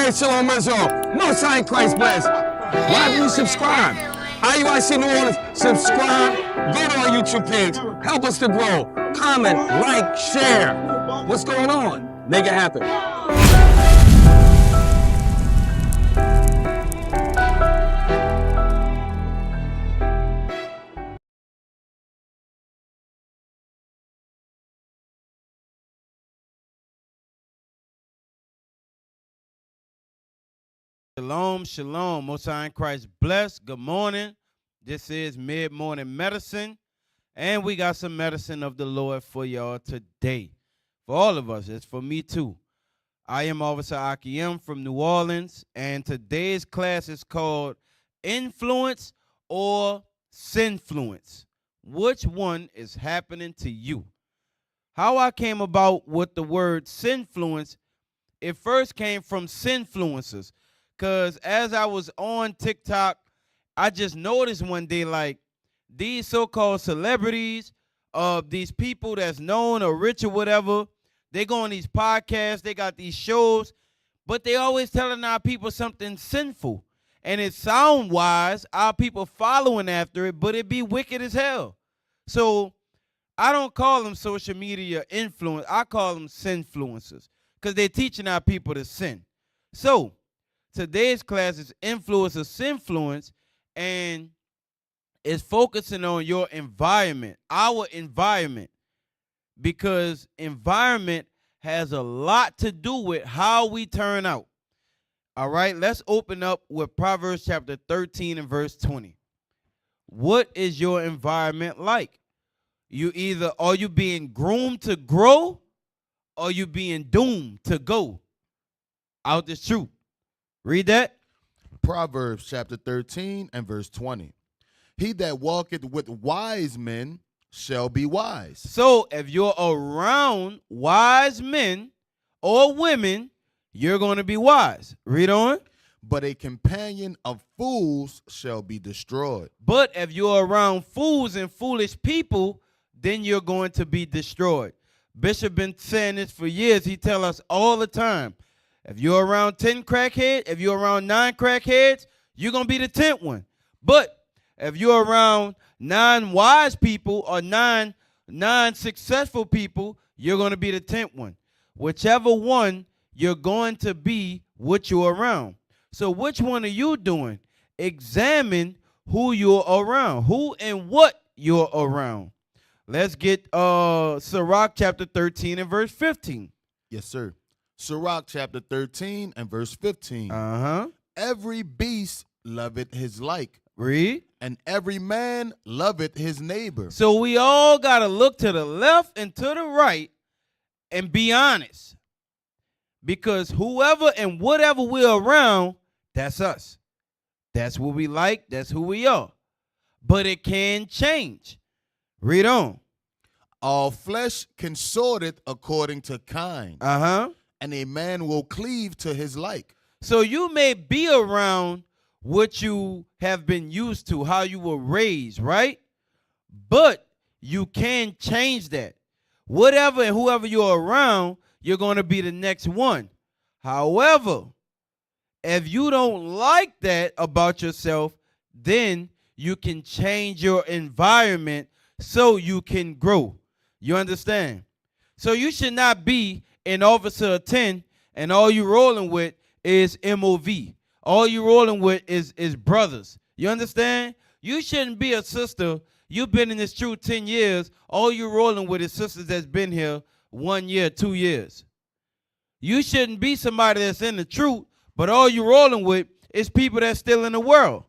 Hey, Shalom Israel. Most High in Christ bless. Why haven't you subscribed? IUIC New Orleans, subscribe. Go to our YouTube page. Help us to grow. Comment, like, share. What's going on? Make it happen. Shalom, shalom. Most High in Christ bless. Good morning. This is Mid-Morning Medicine, and we got some medicine of the Lord for y'all today. For all of us, it's for me too. I am Officer Akiem from New Orleans, and today's class is called Influence or Sinfluence. Which one is happening to you? How I came about with the word sinfluence, it first came from sinfluencers. Because as I was on TikTok, I just noticed one day, like, these so-called celebrities, these people that's known or rich or whatever, they go on these podcasts, they got these shows, but they always telling our people something sinful. And it sound-wise, our people following after it, but it be wicked as hell. So I don't call them social media influence. I call them sinfluencers because they're teaching our people to sin. So today's class is Influence or Sinfluence, and it's focusing on your environment, our environment, because environment has a lot to do with how we turn out. All right, let's open up with Proverbs chapter 13 and verse 20. What is your environment like? Are you being groomed to grow, or you being doomed to go out this truth? Read that. Proverbs chapter 13 and verse 20. He that walketh with wise men shall be wise. So if you're around wise men or women, you're going to be wise. Read on. But a companion of fools shall be destroyed. But if you're around fools and foolish people, then you're going to be destroyed. Bishop been saying this for years. He tell us all the time. If you're around 10 crackheads, if you're around 9 crackheads, you're going to be the 10th one. But if you're around 9 wise people or 9 successful people, you're going to be the 10th one. Whichever one, you're going to be what you're around. So which one are you doing? Examine who you're around, who and what you're around. Let's get Sirach chapter 13 and verse 15. Yes, sir. Sirach chapter 13 and verse 15. Every beast loveth his like. Read. And every man loveth his neighbor. So we all got to look to the left and to the right and be honest. Because whoever and whatever we're around, that's us. That's what we like. That's who we are. But it can change. Read on. All flesh consorteth according to kind. And a man will cleave to his like. So you may be around what you have been used to, how you were raised, right? But you can change that. Whatever and whoever you're around, you're going to be the next one. However, if you don't like that about yourself, then you can change your environment so you can grow. You understand? So you should not be an officer of 10 and all you rolling with is MOV. All you rolling with is brothers. You understand? You shouldn't be a sister. You've been in this truth 10 years. All you rolling with is sisters that's been here 1 year, 2 years. You shouldn't be somebody that's in the truth, but all you rolling with is people that's still in the world.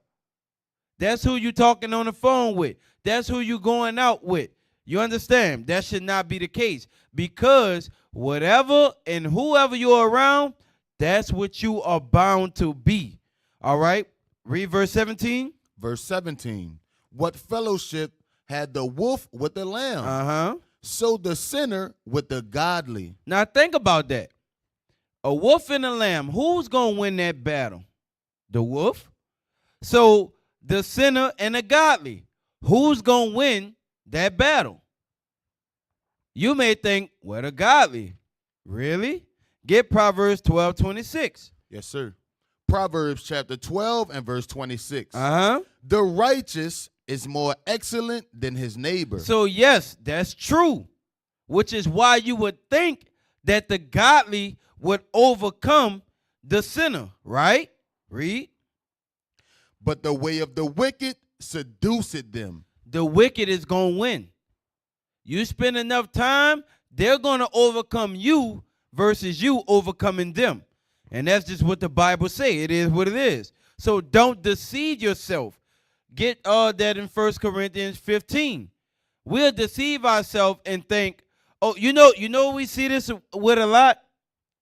That's who you talking on the phone with. That's who you going out with. You understand? That should not be the case, because whatever and whoever you're around, that's what you are bound to be. All right? Read verse 17. Verse 17. What fellowship had the wolf with the lamb? So the sinner with the godly. Now think about that. A wolf and a lamb. Who's going to win that battle? The wolf. So the sinner and the godly. Who's going to win that battle? You may think, well, the godly. Really? Get Proverbs 12:26. Yes, sir. Proverbs chapter 12 and verse 26. The righteous is more excellent than his neighbor. So yes, that's true, which is why you would think that the godly would overcome the sinner, right? Read. But the way of the wicked seduceth them. The wicked is going to win. You spend enough time, they're going to overcome you versus you overcoming them. And that's just what the Bible say. It is what it is. So don't deceive yourself. Get that in 1 Corinthians 15. We'll deceive ourselves and think, oh, you know we see this with a lot?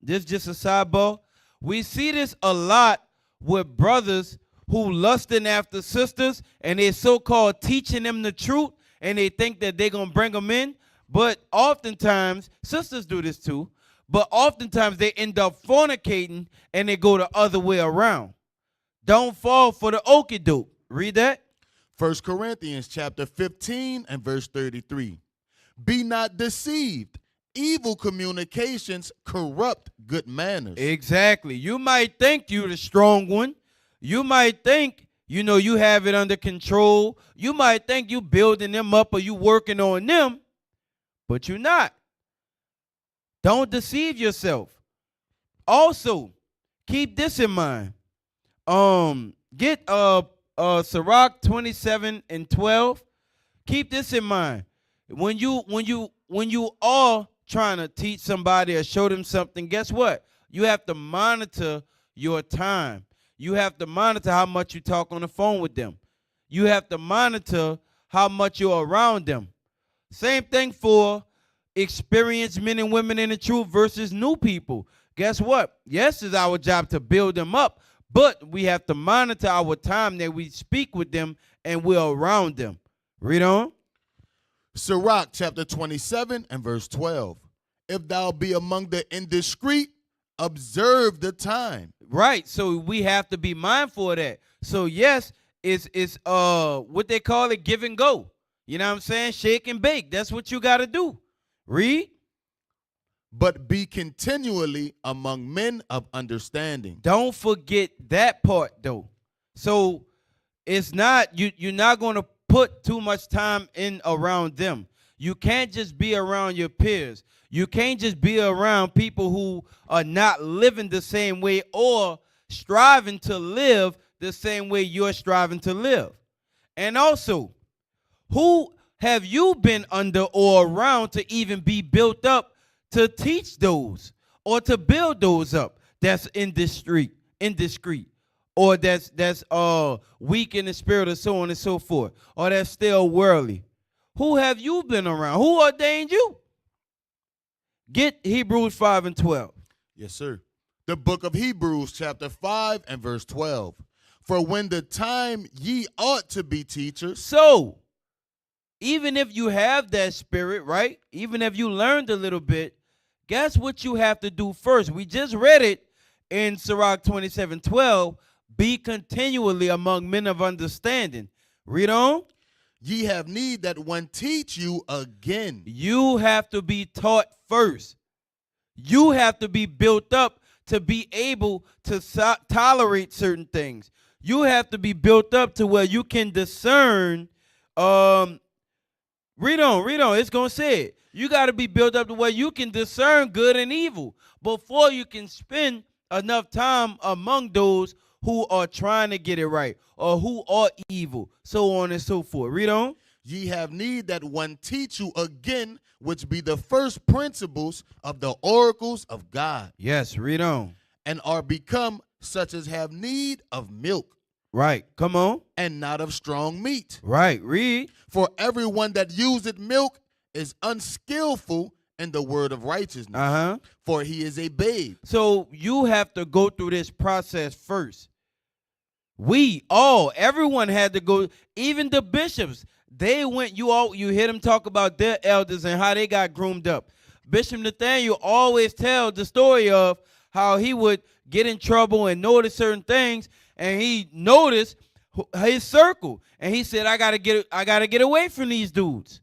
This is just a sidebar. We see this a lot with brothers who lusting after sisters and they so-called teaching them the truth and they think that they're going to bring them in. But oftentimes, sisters do this too, but oftentimes they end up fornicating and they go the other way around. Don't fall for the okie doke. Read that. 1 Corinthians chapter 15 and verse 33. Be not deceived. Evil communications corrupt good manners. Exactly. You might think you're the strong one. You might think, you have it under control. You might think you building them up or you working on them, but you're not. Don't deceive yourself. Also, keep this in mind. Get Sirach 27 and 12. Keep this in mind. When you are trying to teach somebody or show them something, guess what? You have to monitor your time. You have to monitor how much you talk on the phone with them. You have to monitor how much you're around them. Same thing for experienced men and women in the truth versus new people. Guess what? Yes, it's our job to build them up, but we have to monitor our time that we speak with them and we're around them. Read on. Sirach chapter 27 and verse 12. If thou be among the indiscreet, observe the time. Right. So we have to be mindful of that. So yes, it's what they call it, give and go. You know what I'm saying? Shake and bake. That's what you got to do. Read. But be continually among men of understanding. Don't forget that part though. So it's not, you're not going to put too much time in around them. You can't just be around your peers. You can't just be around people who are not living the same way or striving to live the same way you're striving to live. And also, who have you been under or around to even be built up to teach those or to build those up that's indiscreet, or that's weak in the spirit or so on and so forth, or that's still worldly? Who have you been around? Who ordained you? Get Hebrews 5 and 12. Yes, sir. The book of Hebrews chapter 5 and verse 12. For when the time ye ought to be teachers. So, even if you have that spirit, right? Even if you learned a little bit, guess what you have to do first? We just read it in Sirach 27:12. Be continually among men of understanding. Read on. Ye have need that one teach you again. You have to be taught first. You have to be built up to be able to tolerate certain things. You have to be built up to where you can discern. Read on. It's going to say it. You got to be built up to where you can discern good and evil before you can spend enough time among those who are trying to get it right or who are evil, so on and so forth. Read on. Ye have need that one teach you again, which be the first principles of the oracles of God. Yes, read on. And are become such as have need of milk. Right, come on. And not of strong meat. Right, read. For everyone that useth milk is unskillful in the word of righteousness. For he is a babe. So you have to go through this process first. Everyone had to go, even the bishops. They went, you hear them talk about their elders and how they got groomed up. Bishop Nathaniel always tells the story of how he would get in trouble and notice certain things, and he noticed his circle, and he said, I gotta get away from these dudes.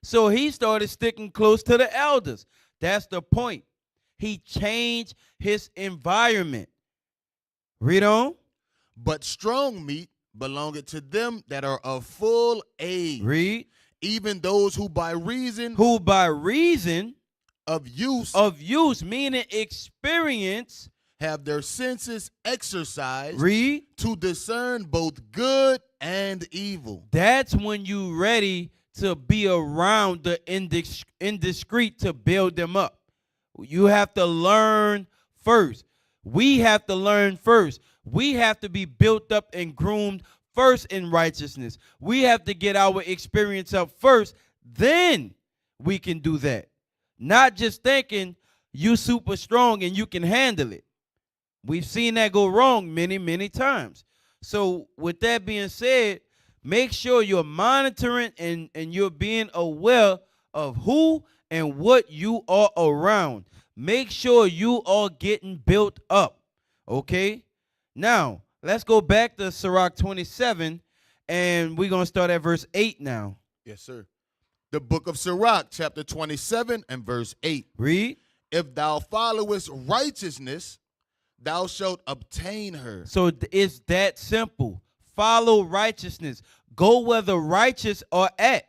So he started sticking close to the elders. That's the point. He changed his environment. Read on. But strong meat belongeth to them that are of full age. Read. Even those who by reason Of use, meaning experience. have their senses exercised. Read. To discern both good and evil. That's when you ready to be around the indiscreet to build them up. You have to learn first. We have to learn first. We have to be built up and groomed first in righteousness. We have to get our experience up first. Then we can do that. Not just thinking you super strong and you can handle it. We've seen that go wrong many, many times. So with that being said, make sure you're monitoring and you're being aware of who and what you are around. Make sure you are getting built up. Okay? Now, let's go back to Sirach 27, and we're going to start at verse 8 now. Yes, sir. The book of Sirach, chapter 27 and verse 8. Read. If thou followest righteousness, thou shalt obtain her. So it's that simple. Follow righteousness. Go where the righteous are at.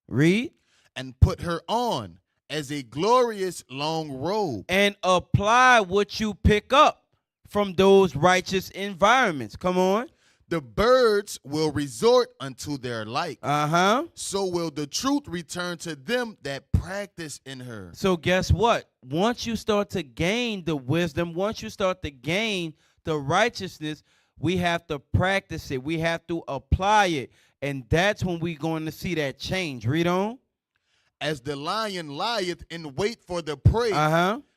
Read. And put her on as a glorious long robe. And apply what you pick up from those righteous environments. Come on. The birds will resort unto their like. So will the truth return to them that practice in her. So guess what? Once you start to gain the wisdom, once you start to gain the righteousness, we have to practice it. We have to apply it. And that's when we're going to see that change. Read on. As the lion lieth in wait for the prey,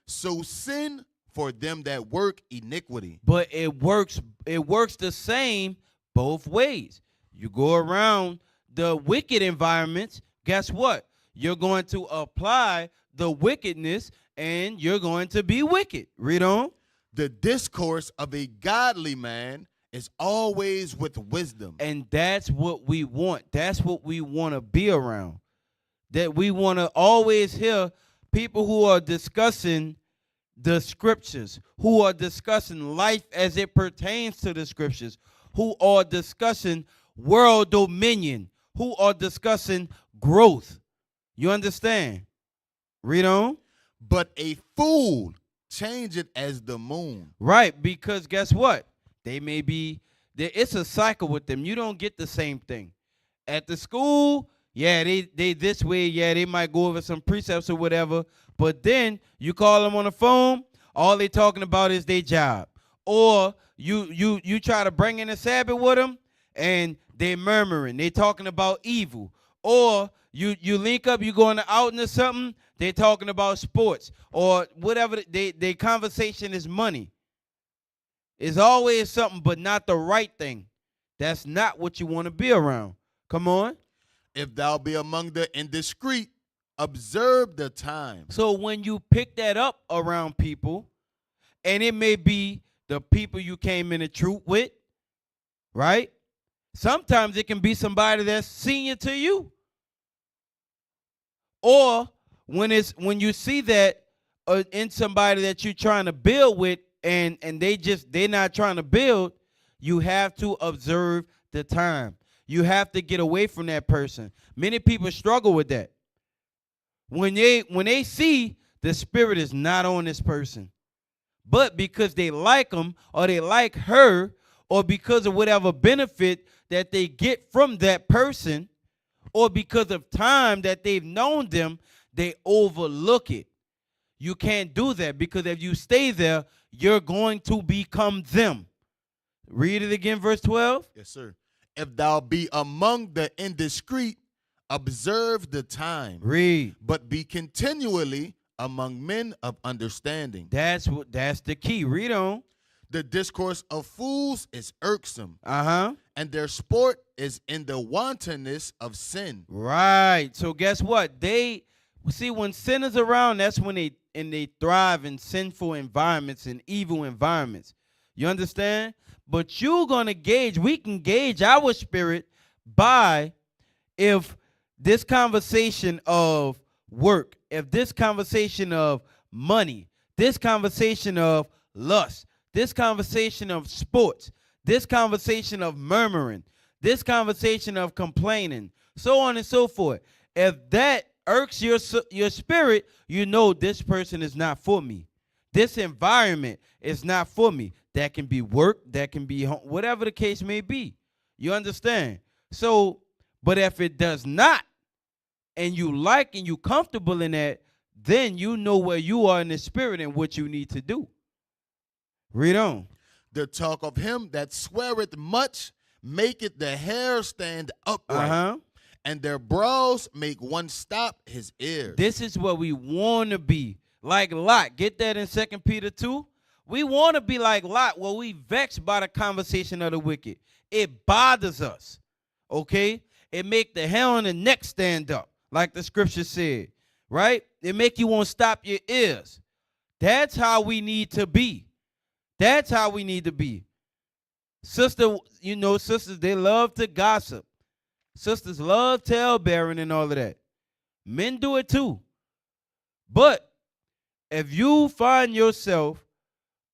so sin for them that work iniquity. But it works the same both ways. You go around the wicked environments, guess what? You're going to apply the wickedness and you're going to be wicked. Read on. The discourse of a godly man is always with wisdom. And that's what we want. That's what we want to be around. That we want to always hear people who are discussing the scriptures, who are discussing life as it pertains to the scriptures, who are discussing world dominion, who are discussing growth. You understand? Read on. But a fool change it as the moon. Right, because guess what? They may be, it's a cycle with them. You don't get the same thing. At the school, yeah, they this way, yeah, they might go over some precepts or whatever, but then you call them on the phone, all they talking about is their job. Or you try to bring in a Sabbath with them, and they murmuring, they talking about evil. Or you link up, you going out into something, they talking about sports. Or whatever, they conversation is money. It's always something, but not the right thing. That's not what you want to be around. Come on. If thou be among the indiscreet, observe the time. So when you pick that up around people, and it may be the people you came in the truth with, right? Sometimes it can be somebody that's senior to you. Or when you see that in somebody that you're trying to build with, and they're not trying to build, you have to observe the time. You have to get away from that person. Many people struggle with that. When they see the spirit is not on this person, but because they like him or they like her, or because of whatever benefit that they get from that person, or because of time that they've known them, they overlook it. You can't do that, because if you stay there, you're going to become them. Read it again, verse 12. Yes, sir. If thou be among the indiscreet, observe the time. Read. But be continually among men of understanding. That's the key. Read on. The discourse of fools is irksome. And their sport is in the wantonness of sin. Right. So guess what? When sin is around, that's when they thrive in sinful environments and evil environments. You understand? But we can gauge our spirit by if this conversation of work, if this conversation of money, this conversation of lust, this conversation of sports, this conversation of murmuring, this conversation of complaining, so on and so forth. If that irks your spirit, you know this person is not for me. This environment is not for me. That can be work, that can be home, whatever the case may be. You understand? So, but if it does not, and you like and you comfortable in that, then you know where you are in the spirit and what you need to do. Read on. The talk of him that sweareth much maketh the hair stand upright, and their brows make one stop his ears. This is what we want to be. Like Lot. Get that in 2 Peter 2? We want to be like Lot, where we vexed by the conversation of the wicked. It bothers us. Okay? It make the hair on the neck stand up, like the scripture said. Right? It make you want to stop your ears. That's how we need to be. That's how we need to be. Sister, you know, sisters, they love to gossip. Sisters love talebearing and all of that. Men do it too. But if you find yourself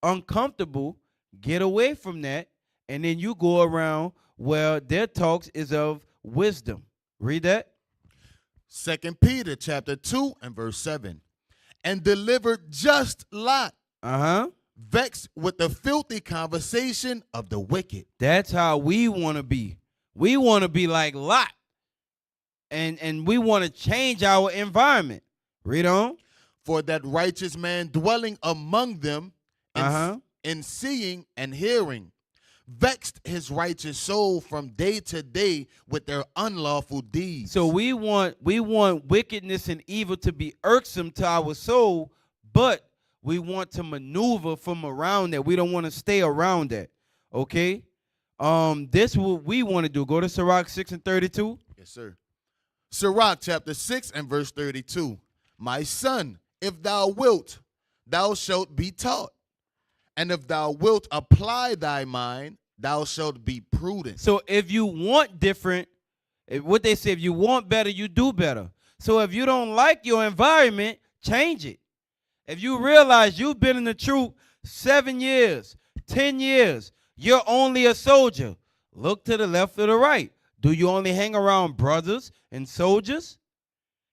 uncomfortable, get away from that, and then you go around where their talks is of wisdom. Read that. 2 Peter chapter 2 and verse 7. And delivered just Lot, vexed with the filthy conversation of the wicked. That's how we want to be. We want to be like Lot. And we want to change our environment. Read on. For that righteous man dwelling among them in seeing and hearing, vexed his righteous soul from day to day with their unlawful deeds. So we want wickedness and evil to be irksome to our soul, but we want to maneuver from around that. We don't want to stay around that. Okay? This is what we want to do. Go to Sirach 6 and 32. Yes, sir. Sirach chapter 6 and verse 32. My son, if thou wilt, thou shalt be taught. And if thou wilt apply thy mind, thou shalt be prudent. So if you want different, what they say, if you want better, you do better. So if you don't like your environment, change it. If you realize you've been in the truth 7 years, 10 years, you're only a soldier, look to the left or the right. Do you only hang around brothers and soldiers?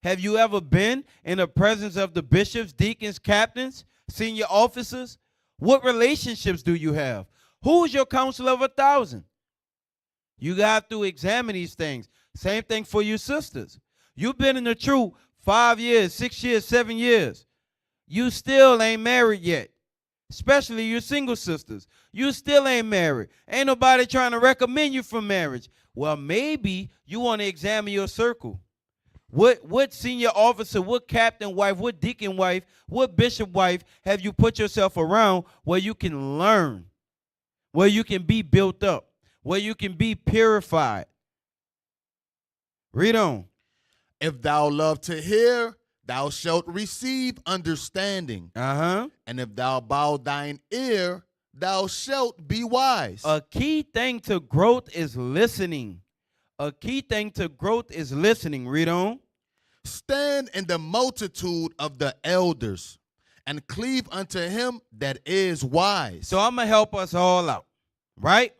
Have you ever been in the presence of the bishops, deacons, captains, senior officers? What relationships do you have? Who's your counsel of 1,000? You got to examine these things. Same thing for you sisters. You've been in the truth 5 years, 6 years, 7 years. You still ain't married yet. Especially your single sisters. You still ain't married. Ain't nobody trying to recommend you for marriage. Well, maybe you want to examine your circle. What senior officer, what captain wife, what deacon wife, what bishop wife have you put yourself around where you can learn, where you can be built up, where you can be purified? Read on. If thou love to hear, thou shalt receive understanding. And if thou bow thine ear, thou shalt be wise. A key thing to growth is listening. A key thing to growth is listening. Read on. Stand in the multitude of the elders and cleave unto him that is wise. So I'm going to help us all out, right?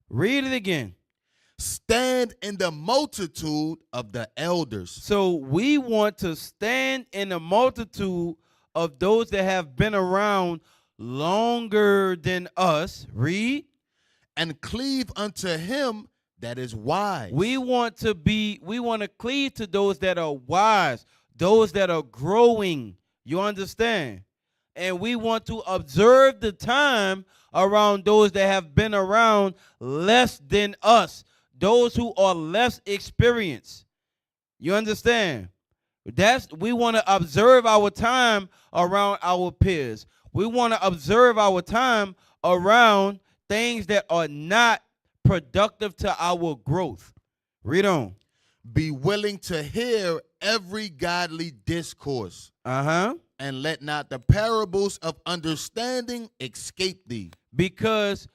Read it again. Stand in the multitude of the elders. So we want to stand in the multitude of those that have been around longer than us. Read. And cleave unto him that is wise. We want to cleave to those that are wise, those that are growing. You understand? And we want to observe the time around those that have been around less than us, those who are less experienced. You understand? We want to observe our time around our peers. We want to observe our time around things that are not productive to our growth. Read on. Be willing to hear every godly discourse. And let not the parables of understanding escape thee. Because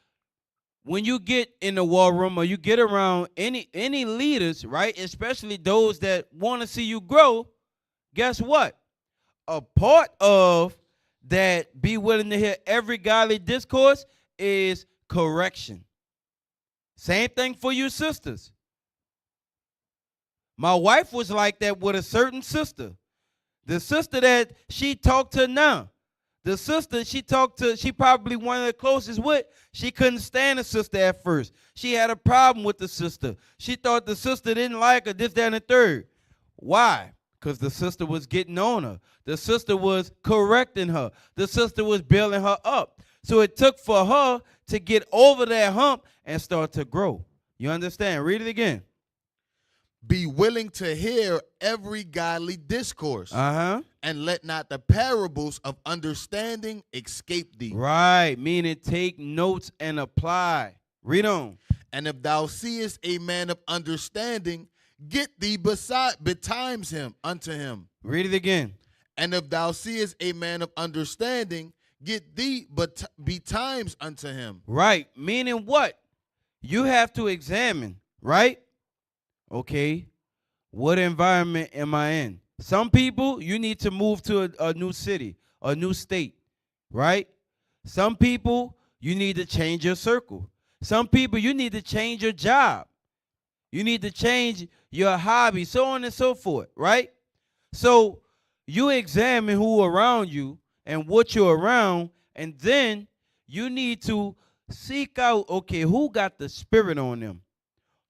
when you get in the war room or you get around any leaders, right, especially those that want to see you grow, guess what? A part of that be willing to hear every godly discourse is correction. Same thing for you sisters. My wife was like that with a certain sister. The sister that she talked to now. The sister she talked to, she probably one of the closest with. She couldn't stand the sister at first. She had a problem with the sister. She thought the sister didn't like her, this, that, and the third. Why? Because the sister was getting on her. The sister was correcting her. The sister was building her up. So it took for her to get over that hump and start to grow. You understand? Read it again. Be willing to hear every godly discourse, and let not the parables of understanding escape thee. Right, meaning take notes and apply. Read on. And if thou seest a man of understanding, get thee betimes him unto him. Read it again. And if thou seest a man of understanding, get thee betimes unto him. Right, meaning what? You have to examine, right? Okay, what environment am I in? Some people, you need to move to a new city, a new state, right? Some people, you need to change your circle. Some people, you need to change your job. You need to change your hobby, so on and so forth, right? So you examine who around you and what you're around, and then you need to seek out, okay, who got the spirit on them?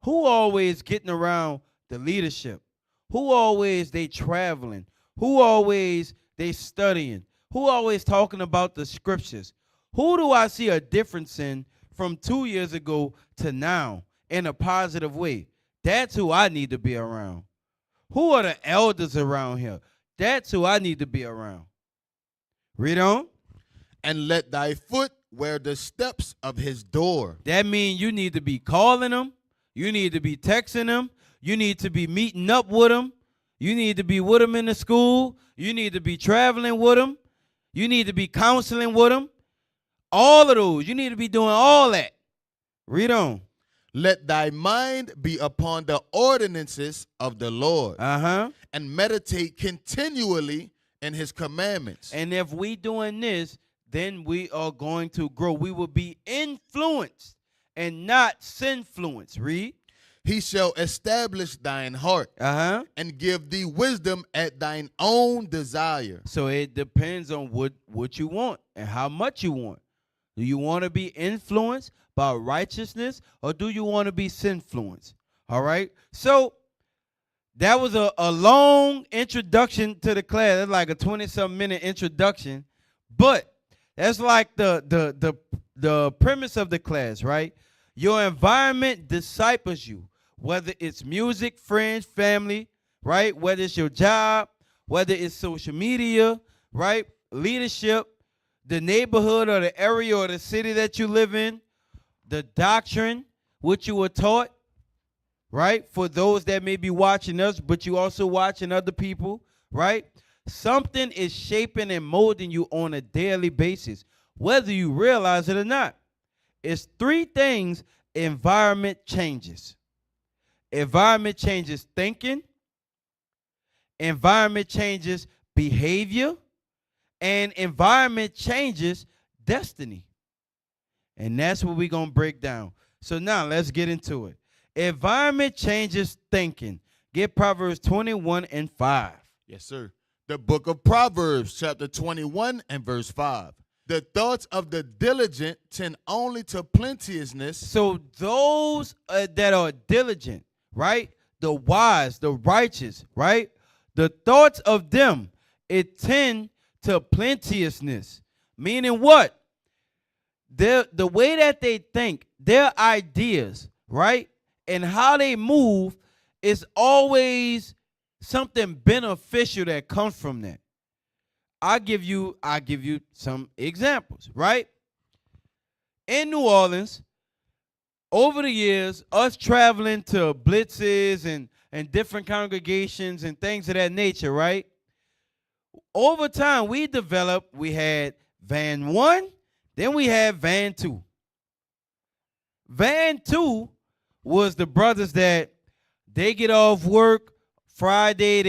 Who always getting around the leadership? Who always they traveling? Who always they studying? Who always talking about the scriptures? Who do I see a difference in from 2 years ago to now in a positive way? That's who I need to be around. Who are the elders around here? That's who I need to be around. Read on. And let thy foot wear the steps of his door. That means you need to be calling them. You need to be texting them. You need to be meeting up with them. You need to be with them in the school. You need to be traveling with them. You need to be counseling with them. All of those. You need to be doing all that. Read on. Let thy mind be upon the ordinances of the Lord. And meditate continually in his commandments. And if we doing this, then we are going to grow. We will be influenced and not sinfluenced. Read. He shall establish thine heart and give thee wisdom at thine own desire. So it depends on what you want and how much you want. Do you want to be influenced by righteousness, or do you want to be sinfluenced? All right. So that was a long introduction to the class. That's like a 20-something minute introduction, but that's like the premise of the class, right? Your environment disciples you, whether it's music, friends, family, right? Whether it's your job, whether it's social media, right? Leadership, the neighborhood or the area or the city that you live in, the doctrine, what you were taught, right? For those that may be watching us, but you also watching other people, right? Something is shaping and molding you on a daily basis, whether you realize it or not. It's three things environment changes. Environment changes thinking, environment changes behavior, and environment changes destiny. And that's what we're going to break down. So now let's get into it. Environment changes thinking. Get Proverbs 21:5. Yes, sir. The book of Proverbs, chapter 21 and verse 5. The thoughts of the diligent tend only to plenteousness. So those that are diligent, right? The wise, the righteous, right? The thoughts of them, it tend to plenteousness. Meaning what? The way that they think, their ideas, right? And how they move is always something beneficial that comes from that. I'll give you some examples, right? In New Orleans, over the years, us traveling to blitzes and different congregations and things of that nature, right? Over time, we had Van 1, then we had Van 2. Van 2 was the brothers that they get off work Friday,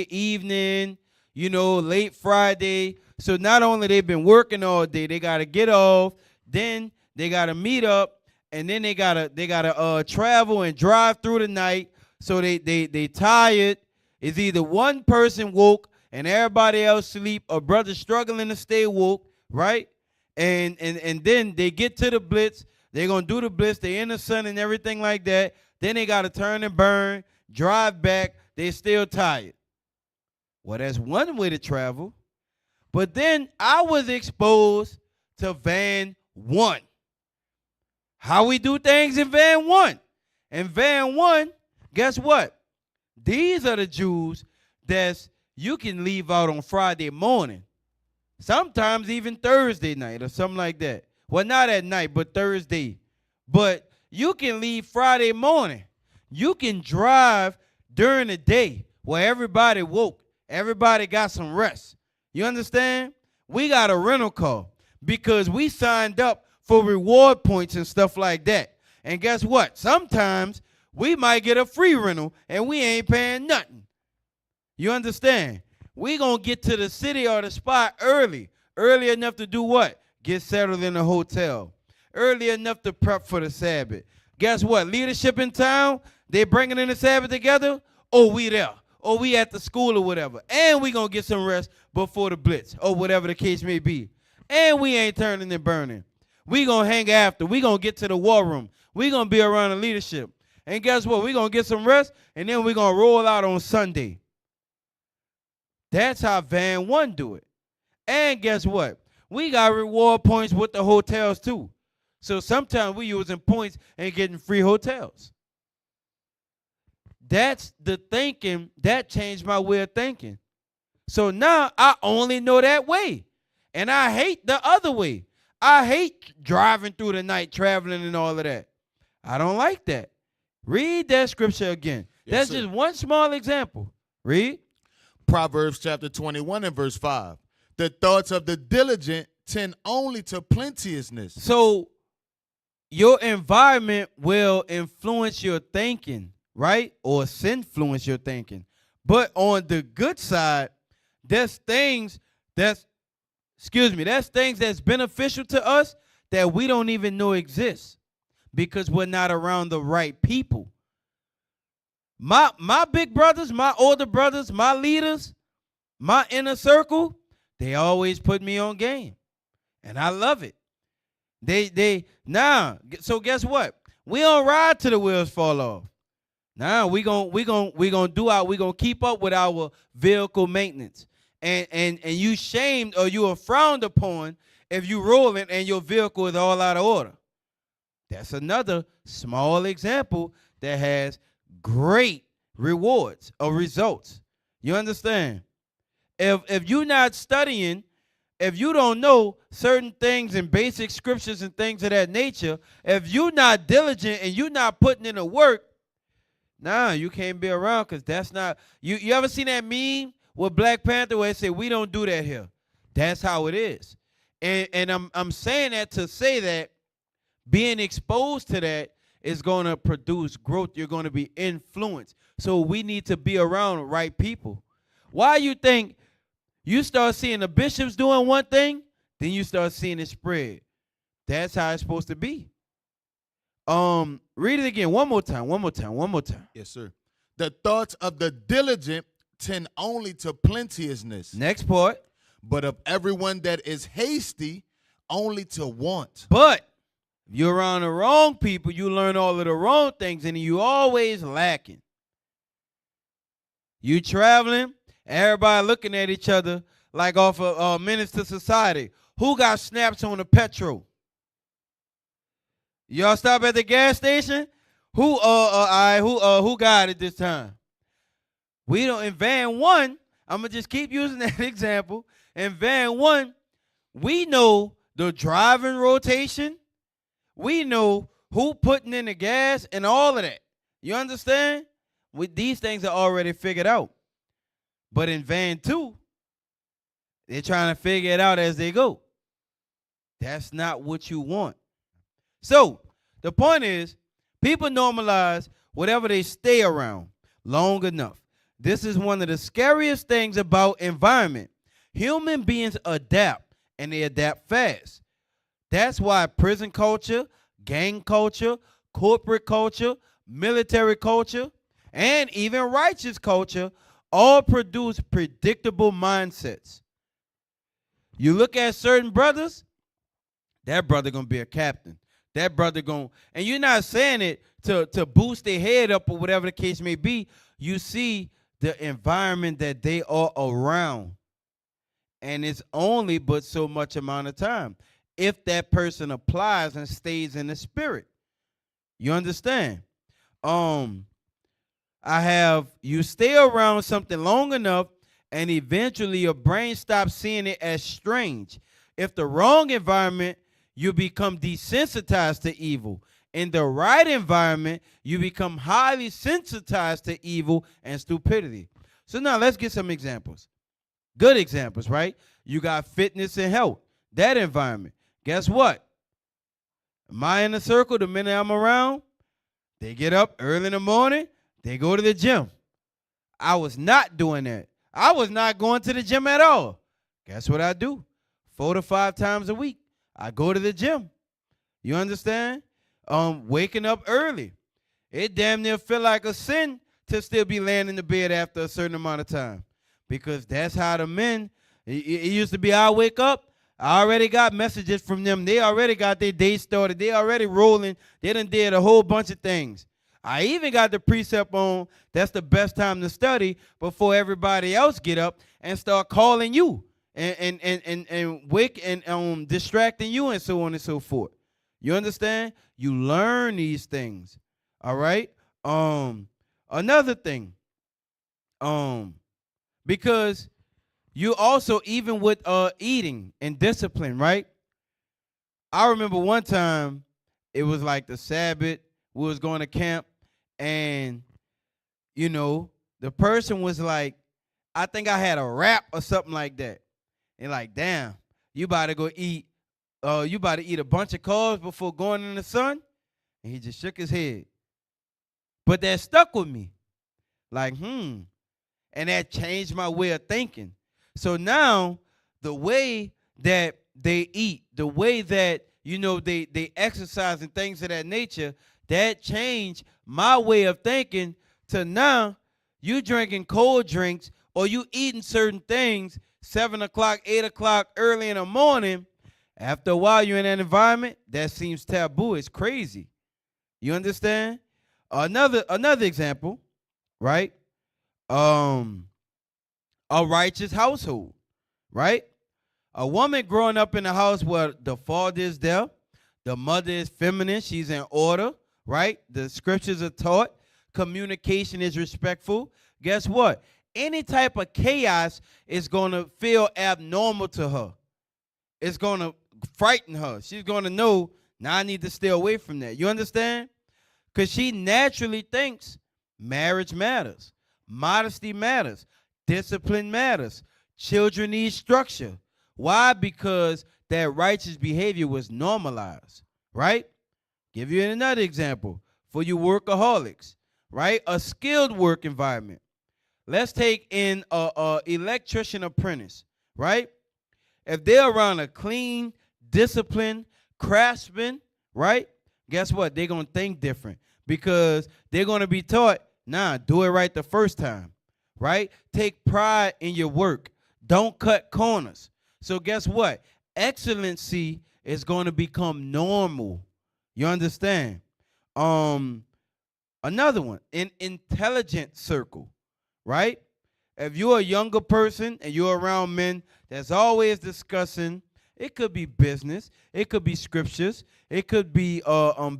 evening, late Friday. So not only they've been working all day, they got to get off, then they got to meet up, and then they gotta travel and drive through the night. So they tired. It's either one person woke and everybody else sleep, or brother struggling to stay woke, right? And then they get to the blitz. They're gonna do the blitz. They in the sun and everything like that. Then they gotta turn and burn, drive back. They're still tired. Well, that's one way to travel. But then I was exposed to Van 1. How we do things in Van 1. In Van 1, guess what? These are the Jews that you can leave out on Friday morning. Sometimes even Thursday night or something like that. Well, not at night, but Thursday. But you can leave Friday morning. You can drive during the day where everybody woke. Everybody got some rest. You understand? We got a rental car because we signed up for reward points and stuff like that. And guess what? Sometimes we might get a free rental and we ain't paying nothing. You understand? We gonna get to the city or the spot early enough to do what? Get settled in a hotel. Early enough to prep for the Sabbath. Guess what? Leadership in town, they bringing in the Sabbath together. Oh, we there. Or we at the school or whatever. And we gonna get some rest before the blitz or whatever the case may be. And we ain't turning and burning. We gonna hang after. We gonna get to the war room. We gonna be around the leadership. And guess what? We gonna get some rest, and then we gonna roll out on Sunday. That's how Van 1 do it. And guess what? We got reward points with the hotels too. So sometimes we using points and getting free hotels. That's the thinking. That changed my way of thinking. So now I only know that way. And I hate the other way. I hate driving through the night, traveling and all of that. I don't like that. Read that scripture again. Yes, That's sir. just one small example. Read. Proverbs chapter 21 and verse 5. The thoughts of the diligent tend only to plenteousness. So your environment will influence your thinking, right? Or influence your thinking. But on the good side, there's things that's beneficial to us that we don't even know exist because we're not around the right people. My big brothers, my older brothers, my leaders, my inner circle, they always put me on game. And I love it. So guess what? We don't ride till the wheels fall off. Now we gonna keep up with our vehicle maintenance. And you shamed or you are frowned upon if you rolling and your vehicle is all out of order. That's another small example that has great rewards or results. You understand? If you're not studying, if you don't know certain things and basic scriptures and things of that nature, if you're not diligent and you're not putting in the work, you can't be around because that's not, you ever seen that meme with Black Panther where they say, we don't do that here? That's how it is. And I'm saying that to say that being exposed to that is going to produce growth. You're going to be influenced. So we need to be around the right people. Why you think you start seeing the bishops doing one thing, then you start seeing it spread? That's how it's supposed to be. Read it again. One more time. Yes, sir. The thoughts of the diligent tend only to plenteousness. Next part. But of everyone that is hasty, only to want. But if you're around the wrong people, you learn all of the wrong things, and you always lacking. You traveling, everybody looking at each other like off of Menace to Society. Who got snaps on the petrol? Y'all stop at the gas station? Who got it this time? We don't. In Van 1, I'm gonna just keep using that example. In Van 1, we know the driving rotation. We know who putting in the gas and all of that. You understand? With these things are already figured out. But in Van 2, they're trying to figure it out as they go. That's not what you want. So the point is, people normalize whatever they stay around long enough. This is one of the scariest things about environment. Human beings adapt, and they adapt fast. That's why prison culture, gang culture, corporate culture, military culture, and even righteous culture all produce predictable mindsets. You look at certain brothers, that brother gonna be a captain. That brother gonna, and you're not saying it to boost their head up or whatever the case may be. You see the environment that they are around. And it's only but so much amount of time if that person applies and stays in the spirit. You understand? You stay around something long enough, and eventually your brain stops seeing it as strange. If the wrong environment, you become desensitized to evil. In the right environment, you become highly sensitized to evil and stupidity. So now let's get some examples. Good examples, right? You got fitness and health, that environment. Guess what? My inner circle, the minute I'm around, they get up early in the morning, they go to the gym. I was not doing that. I was not going to the gym at all. Guess what I do? 4 to 5 times a week, I go to the gym. You understand? Waking up early. It damn near feel like a sin to still be laying in the bed after a certain amount of time. Because that's how the men, it used to be, I wake up, I already got messages from them. They already got their day started. They already rolling. They done did a whole bunch of things. I even got the precept on that's the best time to study before everybody else get up and start calling you and wake and distracting you and so on and so forth. You understand? You learn these things. All right? Another thing. Because you also, even with eating and discipline, right? I remember one time, it was like the Sabbath, we was going to camp, and, you know, the person was like, I think I had a wrap or something like that. And like, damn, you about to go eat, you about to eat a bunch of carbs before going in the sun? And he just shook his head. But that stuck with me. Like, And that changed my way of thinking. So now, the way that they eat, the way that, you know, they exercise and things of that nature, that changed my way of thinking to now you drinking cold drinks or you eating certain things 7 o'clock, 8 o'clock, early in the morning. After a while, you're in that environment, that seems taboo. It's crazy. You understand? Another example, right? A righteous household, right? A woman growing up in a house where the father is there, the mother is feminine, she's in order, right? The scriptures are taught, communication is respectful. Guess what? Any type of chaos is going to feel abnormal to her. It's going to frighten her. She's going to know, now I need to stay away from that. You understand? Because she naturally thinks marriage matters. Modesty matters. Discipline matters. Children need structure. Why? Because that righteous behavior was normalized, right? Give you another example for you workaholics, right? A skilled work environment. Let's take in a electrician apprentice, right? If they're around a clean, disciplined craftsman, right? Guess what? They're going to think different because they're going to be taught, nah, do it right the first time, right? Take pride in your work. Don't cut corners. So guess what? Excellency is going to become normal. You understand? Another one, an intelligent circle, right? If you're a younger person and you're around men that's always discussing, it could be business, it could be scriptures, it could be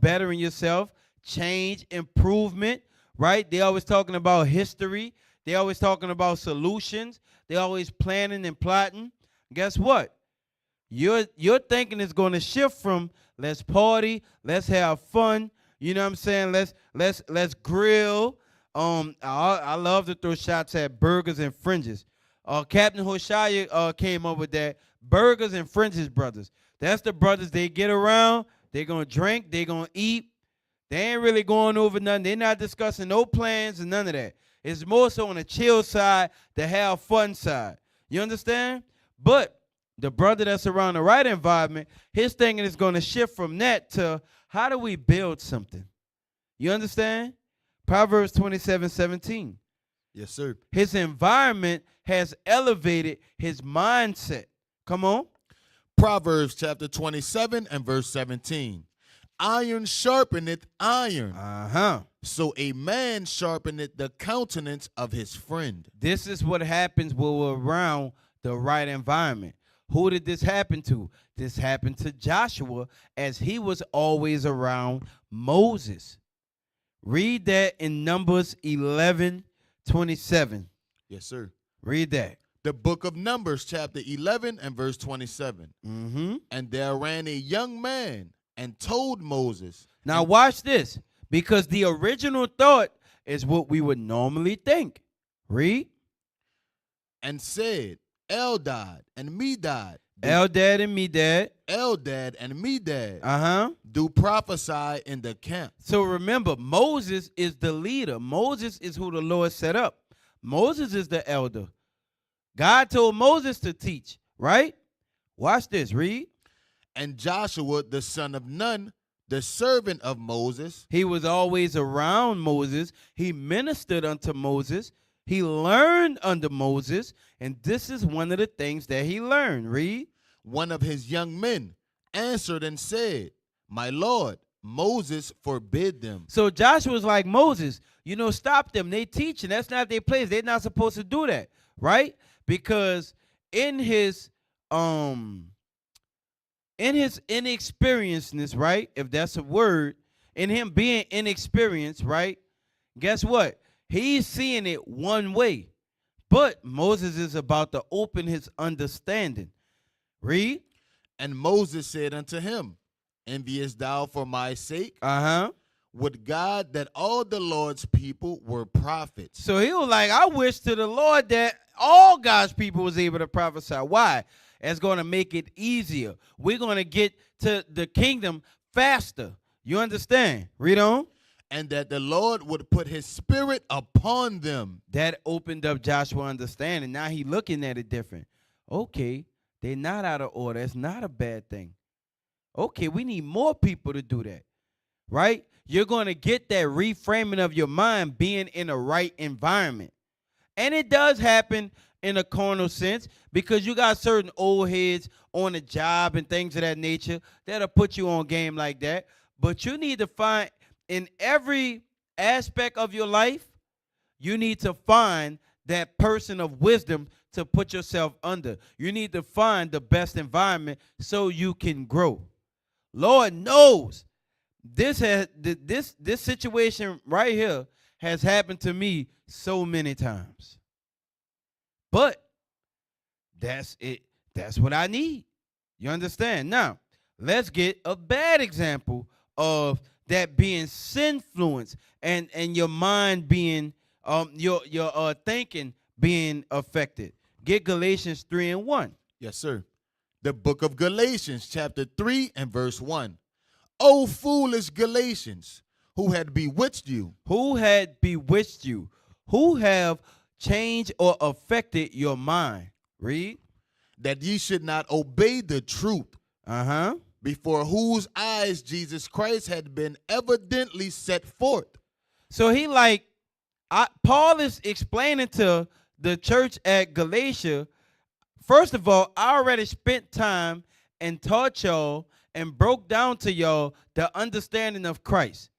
bettering yourself, change, improvement, right? They always talking about history. They always talking about solutions. They always planning and plotting. Guess what? Your thinking is going to shift from let's party, let's have fun. You know what I'm saying? Let's grill. I love to throw shots at burgers and fringes. Captain Hoshaya came up with that. Burgers and fringes brothers. That's the brothers they get around. They're going to drink. They're going to eat. They ain't really going over nothing. They're not discussing no plans and none of that. It's more so on the chill side, the have fun side. You understand? But the brother that's around the right environment, his thinking is going to shift from that to how do we build something? You understand? Proverbs 27:17. Yes, sir. His environment has elevated his mindset. Come on. Proverbs chapter 27 and verse 17. Iron sharpeneth iron, so a man sharpeneth the countenance of his friend. This is what happens when we're around the right environment. Who did this happen to? This happened to Joshua as he was always around Moses. Read that in Numbers 11:27. Yes, sir. Read that. The book of Numbers chapter 11 and verse 27. And there ran a young man and told Moses. Now watch this, because the original thought is what we would normally think. Read. And said, Eldad and Medad. Eldad and Medad. Eldad and Medad. Do prophesy in the camp. So remember, Moses is the leader. Moses is who the Lord set up. Moses is the elder. God told Moses to teach, right? Watch this. Read. And Joshua, the son of Nun, the servant of Moses. He was always around Moses. He ministered unto Moses. He learned under Moses. And this is one of the things that he learned. Read. One of his young men answered and said, My Lord, Moses forbid them. So Joshua's like, Moses, stop them. They teaching. That's not their place. They're not supposed to do that. Right? Because in his inexperiencedness, right? If that's a word, in him being inexperienced, right? Guess what? He's seeing it one way. But Moses is about to open his understanding. Read. And Moses said unto him, Enviest thou for my sake? Would God that all the Lord's people were prophets. So he was like, I wish to the Lord that all God's people was able to prophesy. Why? It's going to make it easier. We're going to get to the kingdom faster. You understand? Read on. And that the Lord would put his spirit upon them. That opened up Joshua's understanding. Now he looking at it different. Okay, they're not out of order. It's not a bad thing. Okay, we need more people to do that. Right? You're going to get that reframing of your mind being in the right environment. And it does happen in a carnal sense because you got certain old heads on a job and things of that nature that'll put you on game like that. But you need to find, in every aspect of your life, you need to find that person of wisdom to put yourself under. You need to find the best environment so you can grow. Lord knows this situation right here has happened to me so many times. But that's it. That's what I need. You understand? Now, let's get a bad example of that being sin-fluenced and your mind being your thinking being affected. Get Galatians 3:1. Yes, sir. The book of Galatians, chapter 3 and verse 1. O foolish Galatians, who had bewitched you? Who had bewitched you? Who have changed or affected your mind? Read. That ye should not obey the truth. Before whose eyes Jesus Christ had been evidently set forth. So Paul is explaining to the church at Galatia, first of all, I already spent time and taught y'all and broke down to y'all the understanding of Christ.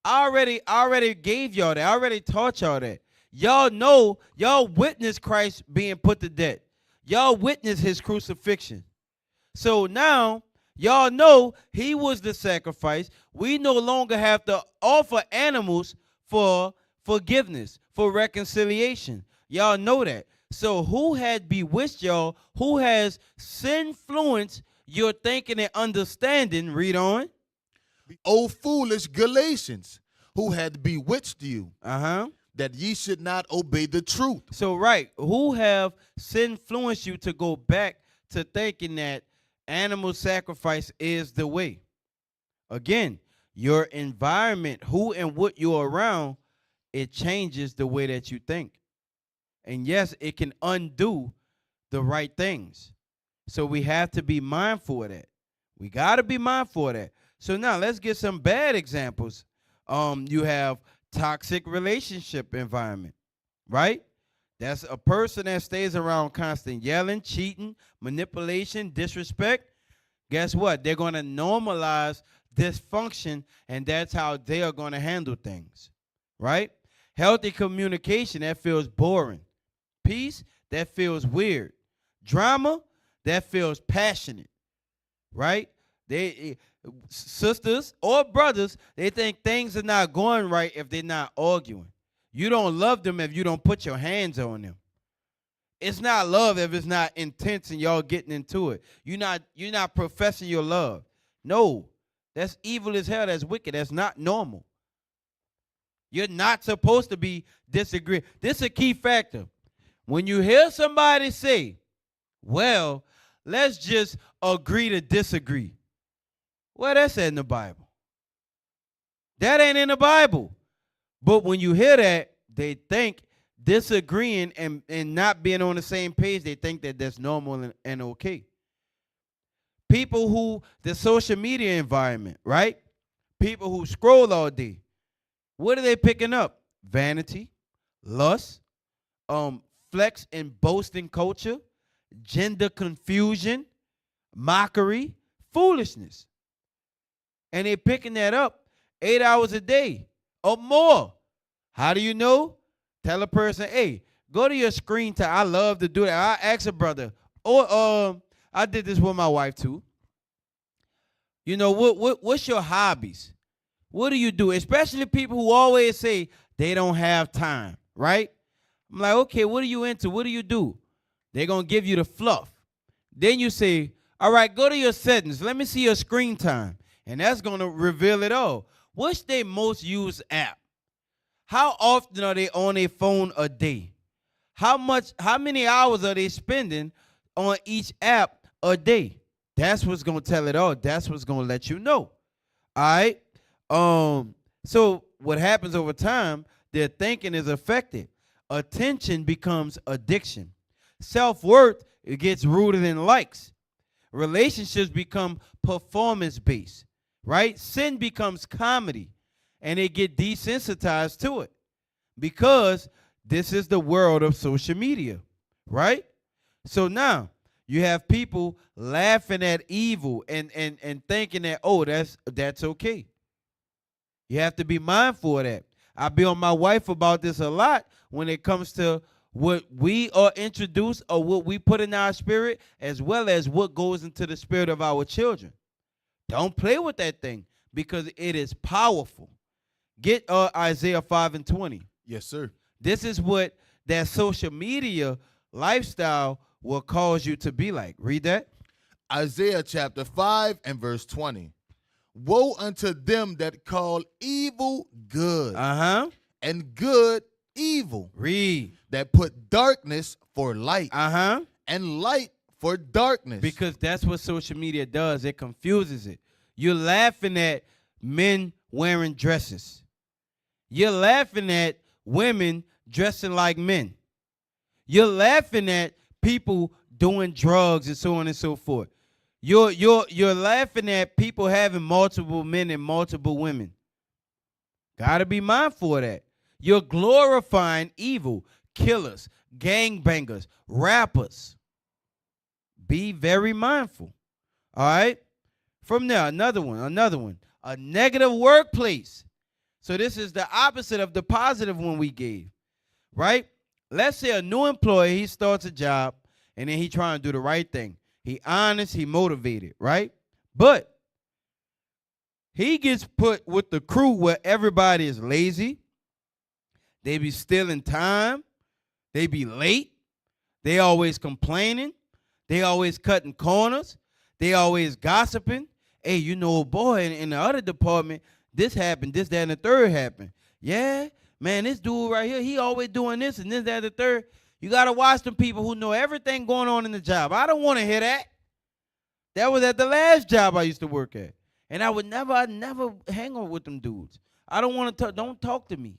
I already gave y'all that. I already taught y'all that. Y'all know, y'all witnessed Christ being put to death. Y'all witnessed his crucifixion. So now, y'all know he was the sacrifice. We no longer have to offer animals for forgiveness, for reconciliation. Y'all know that. So who had bewitched y'all? Who has sin-fluenced your thinking and understanding? Read on. O foolish Galatians, who had bewitched you, that ye should not obey the truth. So right, who have sin-fluenced you to go back to thinking that animal sacrifice is the way? Again, your environment, who and what you're around, it changes the way that you think. And yes, it can undo the right things. So we have to be mindful of that. We got to be mindful of that. So now let's get some bad examples. You have toxic relationship environment, right? That's a person that stays around constant yelling, cheating, manipulation, disrespect. Guess what? They're going to normalize dysfunction, and that's how they are going to handle things, right? Healthy communication, that feels boring. Peace, that feels weird. Drama, that feels passionate, right? Sisters or brothers, they think things are not going right if they're not arguing. You don't love them if you don't put your hands on them. It's not love if it's not intense and y'all getting into it. You're not professing your love. No, that's evil as hell. That's wicked. That's not normal. You're not supposed to be disagreeing. This is a key factor. When you hear somebody say, well, let's just agree to disagree. Well, that's in the Bible. That ain't in the Bible. But when you hear that, they think disagreeing and not being on the same page, they think that that's normal and okay. People who, the social media environment, right? People who scroll all day. What are they picking up? Vanity, lust, flex and boasting culture, gender confusion, mockery, foolishness. And they're picking that up 8 hours a day or more. How do you know? Tell a person, hey, go to your screen time. I love to do that. I ask a brother, or I did this with my wife too. You know, what's your hobbies? What do you do? Especially people who always say they don't have time, right? I'm like, okay, what are you into? What do you do? They're going to give you the fluff. Then you say, all right, go to your settings. Let me see your screen time. And that's going to reveal it all. What's their most used app? How often are they on their phone a day? How many hours are they spending on each app a day? That's what's going to tell it all. That's what's going to let you know. All right? So what happens over time, their thinking is affected. Attention becomes addiction. Self-worth, it gets rooted in likes. Relationships become performance-based, right? Sin becomes comedy, and they get desensitized to it because this is the world of social media, right? So now you have people laughing at evil and thinking that, oh, that's okay. You have to be mindful of that. I be on my wife about this a lot when it comes to what we are introduced or what we put in our spirit, as well as what goes into the spirit of our children. Don't play with that thing because it is powerful. Get Isaiah 5:20. Yes, sir. This is what that social media lifestyle will cause you to be like. Read that. Isaiah chapter 5 and verse 20. Woe unto them that call evil good, and good evil. Read. That put darkness for light, and light for darkness. Because that's what social media does. It confuses it. You're laughing at men wearing dresses. You're laughing at women dressing like men. You're laughing at people doing drugs and so on and so forth. You're laughing at people having multiple men and multiple women. Gotta be mindful of that. You're glorifying evil, killers, gangbangers, rappers. Be very mindful. All right? From there, another one. A negative workplace. So this is the opposite of the positive one we gave, right? Let's say a new employee, he starts a job, and then he trying to do the right thing. He honest, he motivated, right? But he gets put with the crew where everybody is lazy. They be stealing time. They be late. They always complaining. They always cutting corners. They always gossiping. Hey, you know, boy, in the other department, this happened, this, that, and the third happened. Yeah, man, this dude right here, he always doing this and this, that, and the third. You got to watch them people who know everything going on in the job. I don't want to hear that. That was at the last job I used to work at. And I'd never hang on with them dudes. I don't want to don't talk to me.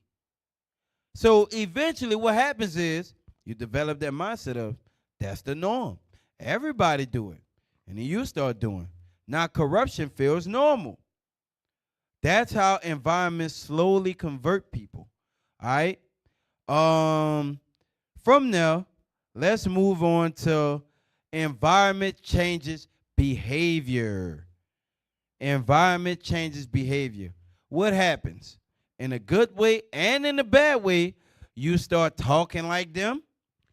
So eventually what happens is you develop that mindset of that's the norm. Everybody do it. And then you start doing. Now corruption feels normal. That's how environments slowly convert people. All right? From there, let's move on to environment changes behavior. Environment changes behavior. What happens? In a good way and in a bad way, you start talking like them.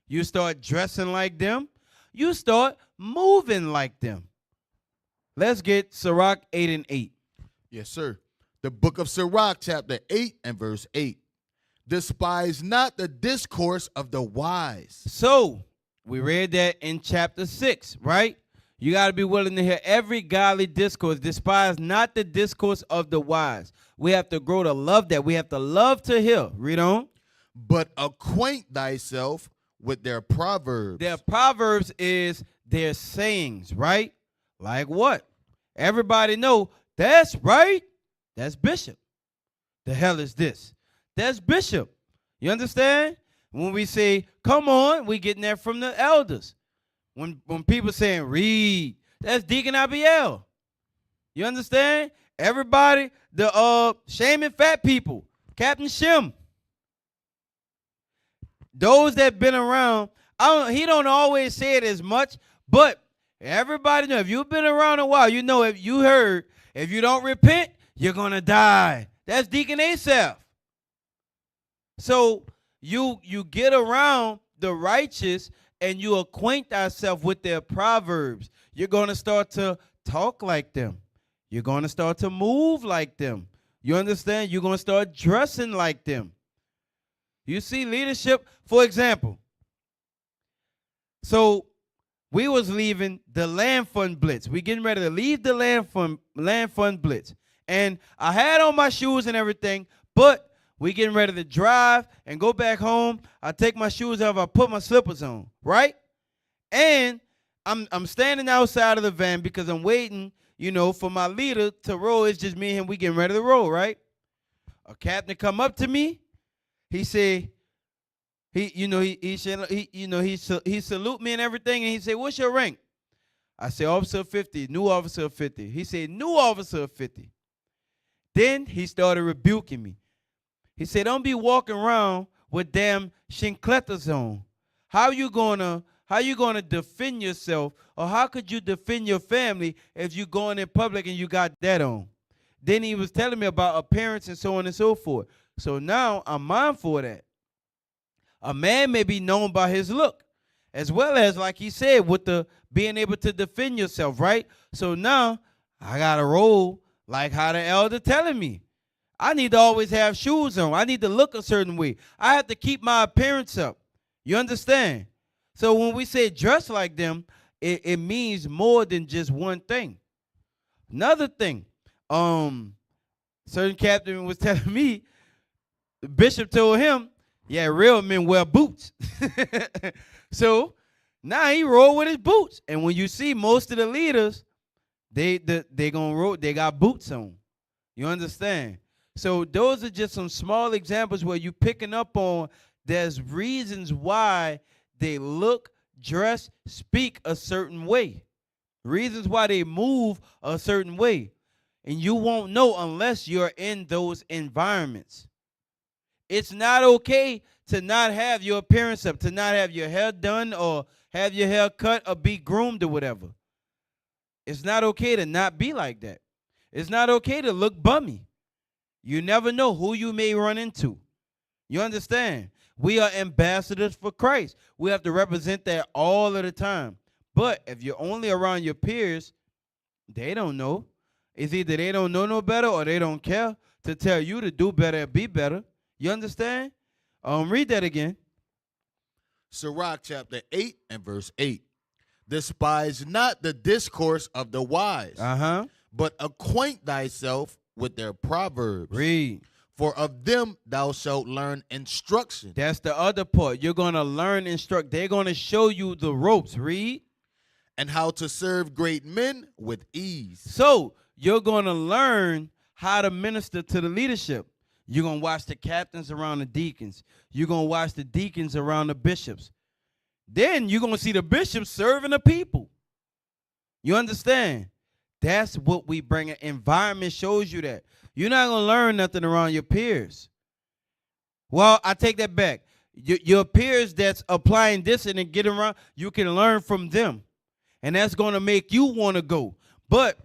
You start dressing like them. You start moving like them. Let's get Sirach 8 and 8. Yes, sir. The book of Sirach, chapter 8 and verse 8. Despise not the discourse of the wise. So, we read that in chapter 6, right? You got to be willing to hear every godly discourse. Despise not the discourse of the wise. We have to grow to love that. We have to love to hear. Read on. But acquaint thyself with their proverbs. Their proverbs is their sayings, right? Like what? Everybody know, that's right. That's Bishop. The hell is this? That's Bishop. You understand? When we say, come on, we getting that from the elders. When people saying, read, that's Deacon Abiel. You understand? Everybody, the Shem and fat people, Captain Shem. Those that been around, he don't always say it as much, but everybody know, if you've been around a while, you know, if you heard, if you don't repent, you're going to die. That's Deacon Asaph. So you get around the righteous and you acquaint thyself with their proverbs. You're going to start to talk like them. You're going to start to move like them. You understand? You're going to start dressing like them. You see leadership, for example. So we was leaving the land fund blitz. We getting ready to leave the land fund blitz. And I had on my shoes and everything, but we getting ready to drive and go back home. I take my shoes off, I put my slippers on, right? And I'm standing outside of the van because I'm waiting, you know, for my leader to roll. It's just me and him, we getting ready to roll, right? A captain come up to me. He said, he salute me and everything, and he said, what's your rank? I said, Officer 50, new Officer 50. He said, new Officer 50. Then he started rebuking me. He said, don't be walking around with damn shinkletas on. How you gonna defend yourself, or how could you defend your family if you going in public and you got that on? Then he was telling me about appearance and so on and so forth. So now I'm mindful of that. A man may be known by his look, as well as, like he said, with the being able to defend yourself, right? So now I got to roll like how the elder telling me. I need to always have shoes on. I need to look a certain way. I have to keep my appearance up. You understand? So when we say dress like them, it means more than just one thing. Another thing, certain captain was telling me, the bishop told him, yeah, real men wear boots. So now he roll with his boots. And when you see most of the leaders, they gonna roll, they got boots on. You understand? So those are just some small examples where you picking up on there's reasons why they look, dress, speak a certain way. Reasons why they move a certain way. And you won't know unless you're in those environments. It's not okay to not have your appearance up, to not have your hair done or have your hair cut or be groomed or whatever. It's not okay to not be like that. It's not okay to look bummy. You never know who you may run into. You understand? We are ambassadors for Christ. We have to represent that all of the time. But if you're only around your peers, they don't know. It's either they don't know no better or they don't care to tell you to do better and be better. You understand? Read that again. Sirach chapter 8 and verse 8. Despise not the discourse of the wise, but acquaint thyself with their proverbs. Read. For of them thou shalt learn instruction. That's the other part. You're going to learn instruct. They're going to show you the ropes. Read. And how to serve great men with ease. So you're going to learn how to minister to the leadership. You're going to watch the captains around the deacons. You're going to watch the deacons around the bishops. then you're going to see the bishop serving the people. You understand? That's what we bring. Environment shows you that. You're not going to learn nothing around your peers. Well, I take that back. Your peers that's applying this and then getting around, you can learn from them. And that's going to make you want to go. But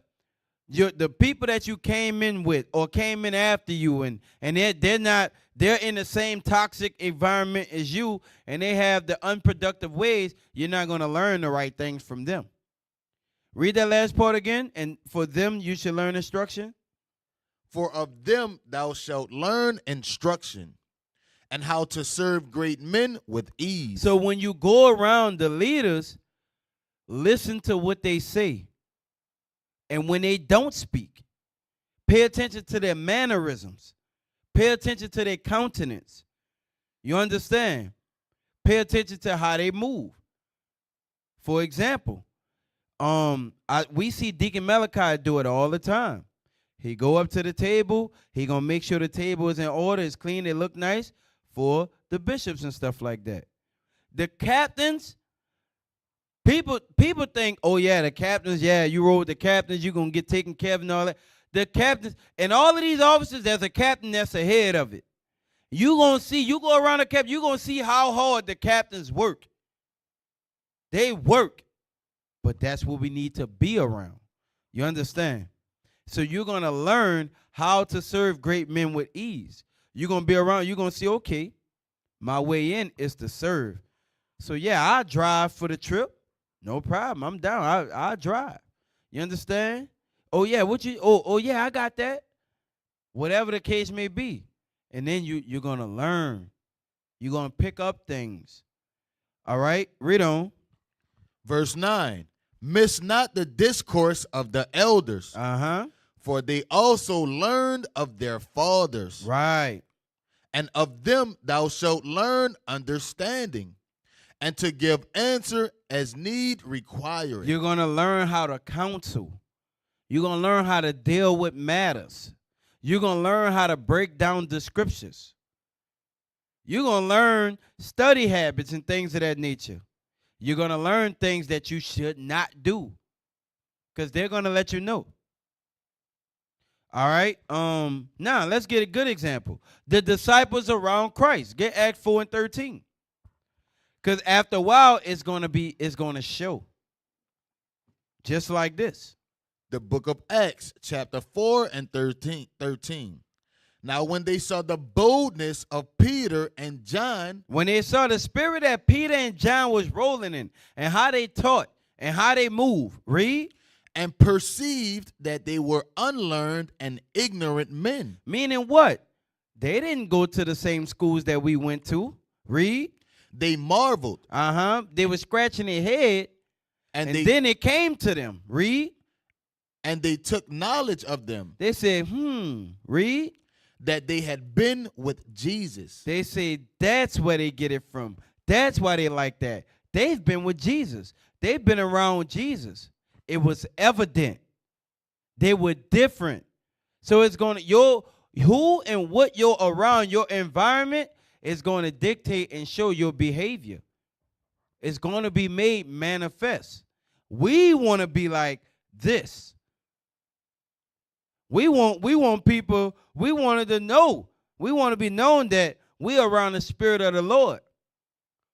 the people that you came in with or came in after you and they're in the same toxic environment as you and they have the unproductive ways, you're not going to learn the right things from them. Read that last part again. And for them, you should learn instruction. For of them thou shalt learn instruction, and how to serve great men with ease. So when you go around the leaders, listen to what they say. And when they don't speak, pay attention to their mannerisms. Pay attention to their countenance. You understand? Pay attention to how they move. For example, we see Deacon Malachi do it all the time. He go up to the table. He going to make sure the table is in order, it's clean, it look nice for the bishops and stuff like that. The captains, people think, oh, yeah, the captains, yeah, you roll with the captains, you're going to get taken care of and all that. The captains, and all of these officers, there's a captain that's ahead of it. You going to see, you go around the captain, you're going to see how hard the captains work. They work. But that's what we need to be around. You understand? So you're going to learn how to serve great men with ease. You're going to be around, you're going to see, okay, my way in is to serve. So, yeah, I drive for the trip. No problem. I'm down. I drive. You understand? Oh, yeah, yeah, I got that. Whatever the case may be. And then you're going to learn. You're going to pick up things. All right? Read on. Verse 9. Miss not the discourse of the elders, for they also learned of their fathers. Right. And of them thou shalt learn understanding, and to give answer as need requireth. You're going to learn how to counsel. You're going to learn how to deal with matters. You're going to learn how to break down the scriptures. You're going to learn study habits and things of that nature. You're going to learn things that you should not do because they're going to let you know. All right. Now, let's get a good example. The disciples around Christ. Get Acts 4 and 13. Because after a while, it's going to show. Just like this. The book of Acts, chapter 4 and 13. Now, when they saw the boldness of Peter and John. When they saw the spirit that Peter and John was rolling in, and how they taught, and how they moved. Read. And perceived that they were unlearned and ignorant men. Meaning what? They didn't go to the same schools that we went to. Read. They marveled. They were scratching their head, and then it came to them. Read. And they took knowledge of them. They said, read. That they had been with Jesus. They say that's where they get it from. That's why they like that. They've been with Jesus. They've been around Jesus. It was evident. They were different. So it's going to, who and what you're around, your environment is going to dictate and show your behavior. It's going to be made manifest. We want to be like this. We want people, we wanted to know. We want to be known that we are around the Spirit of the Lord.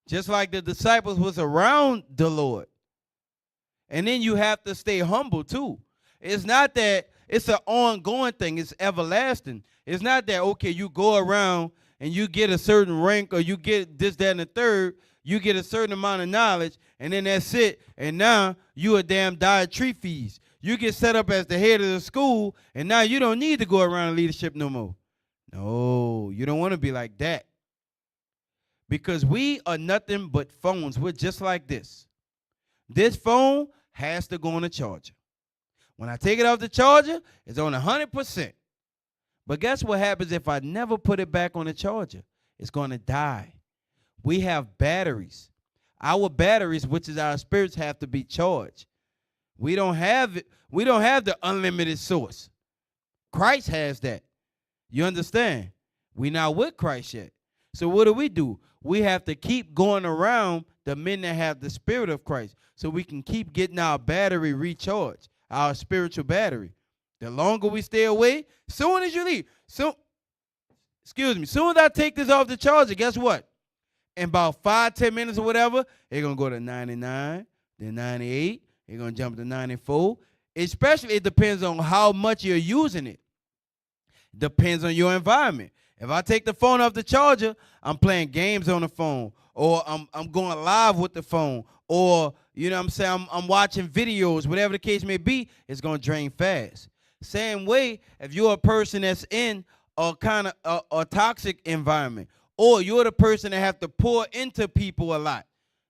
Just like the disciples was around the Lord. And then you have to stay humble too. It's not that it's an ongoing thing. It's everlasting. It's not that, okay, you go around and you get a certain rank or you get this, that, and the third. You get a certain amount of knowledge, and then that's it. And now you a damn dietary fees. You get set up as the head of the school, and now you don't need to go around leadership no more. No, you don't want to be like that. Because we are nothing but phones. We're just like this. This phone has to go on the charger. When I take it off the charger, it's on 100%. But guess what happens if I never put it back on the charger? It's going to die. We have batteries. Our batteries, which is our spirits, have to be charged. We don't have it. We don't have the unlimited source. Christ has that. You understand? We're not with Christ yet. So what do? We have to keep going around the men that have the spirit of Christ, so we can keep getting our battery recharged, our spiritual battery. The longer we stay away, soon as you leave, soon as I take this off the charger, guess what? In about 5-10 minutes or whatever, it's going to go to 99, then 98, it's going to jump to 94. Especially, it depends on how much you're using it. Depends on your environment. If I take the phone off the charger, I'm playing games on the phone, or I'm going live with the phone, or, you know what I'm saying, I'm watching videos, whatever the case may be, it's going to drain fast. Same way, if you're a person that's in a kind of a toxic environment, or you're the person that have to pour into people a lot,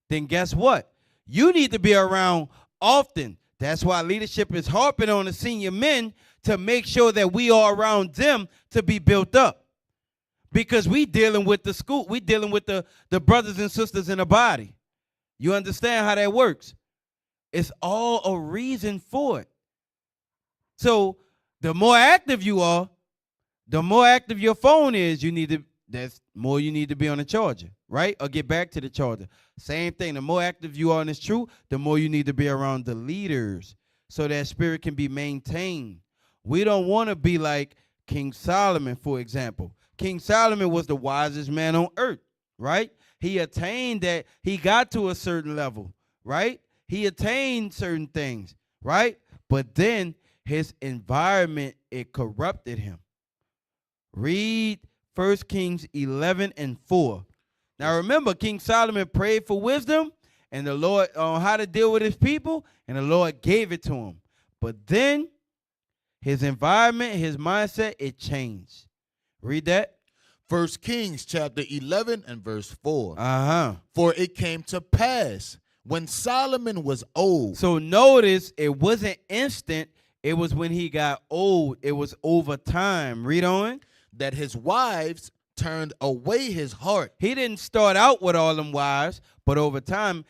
then guess what? You need to be around often. That's why leadership is harping on the senior men to make sure that we are around them to be built up. Because we dealing with the school, we dealing with the brothers and sisters in the body. You understand how that works? It's all a reason for it. So the more active you are, the more active your phone is, that's more you need to be on the charger, right? Or get back to the charger. Same thing. The more active you are in this truth, the more you need to be around the leaders so that spirit can be maintained. We don't want to be like King Solomon, for example. King Solomon was the wisest man on earth, right? He attained that. He got to a certain level, right? He attained certain things, right? But then his environment, it corrupted him. Read 1 Kings 11:4. Now remember, King Solomon prayed for wisdom and the Lord on how to deal with his people, and the Lord gave it to him. But then his environment, his mindset, it changed. Read that. 1 Kings chapter 11 and verse 4. For it came to pass when Solomon was old. So notice it wasn't instant. It was when he got old. It was over time. Read on. That his wives turned away his heart. He didn't start out with all them wives, but over time,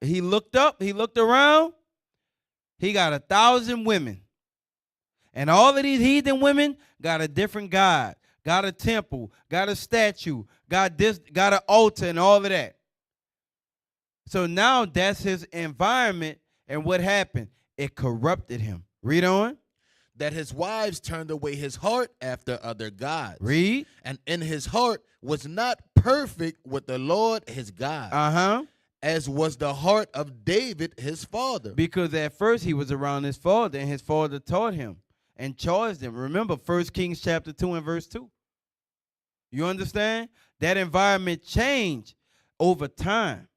he looked up, he looked around, he got 1,000 women. And all of these heathen women got a different god, got a temple, got a statue, got an altar and all of that. So now that's his environment, and what happened? It corrupted him. Read on. That his wives turned away his heart after other gods. Read. And in his heart was not perfect with the Lord his God. As was the heart of David his father. Because at first he was around his father, and his father taught him and charged him. Remember 1 Kings chapter 2 and verse 2. You understand? That environment changed over time.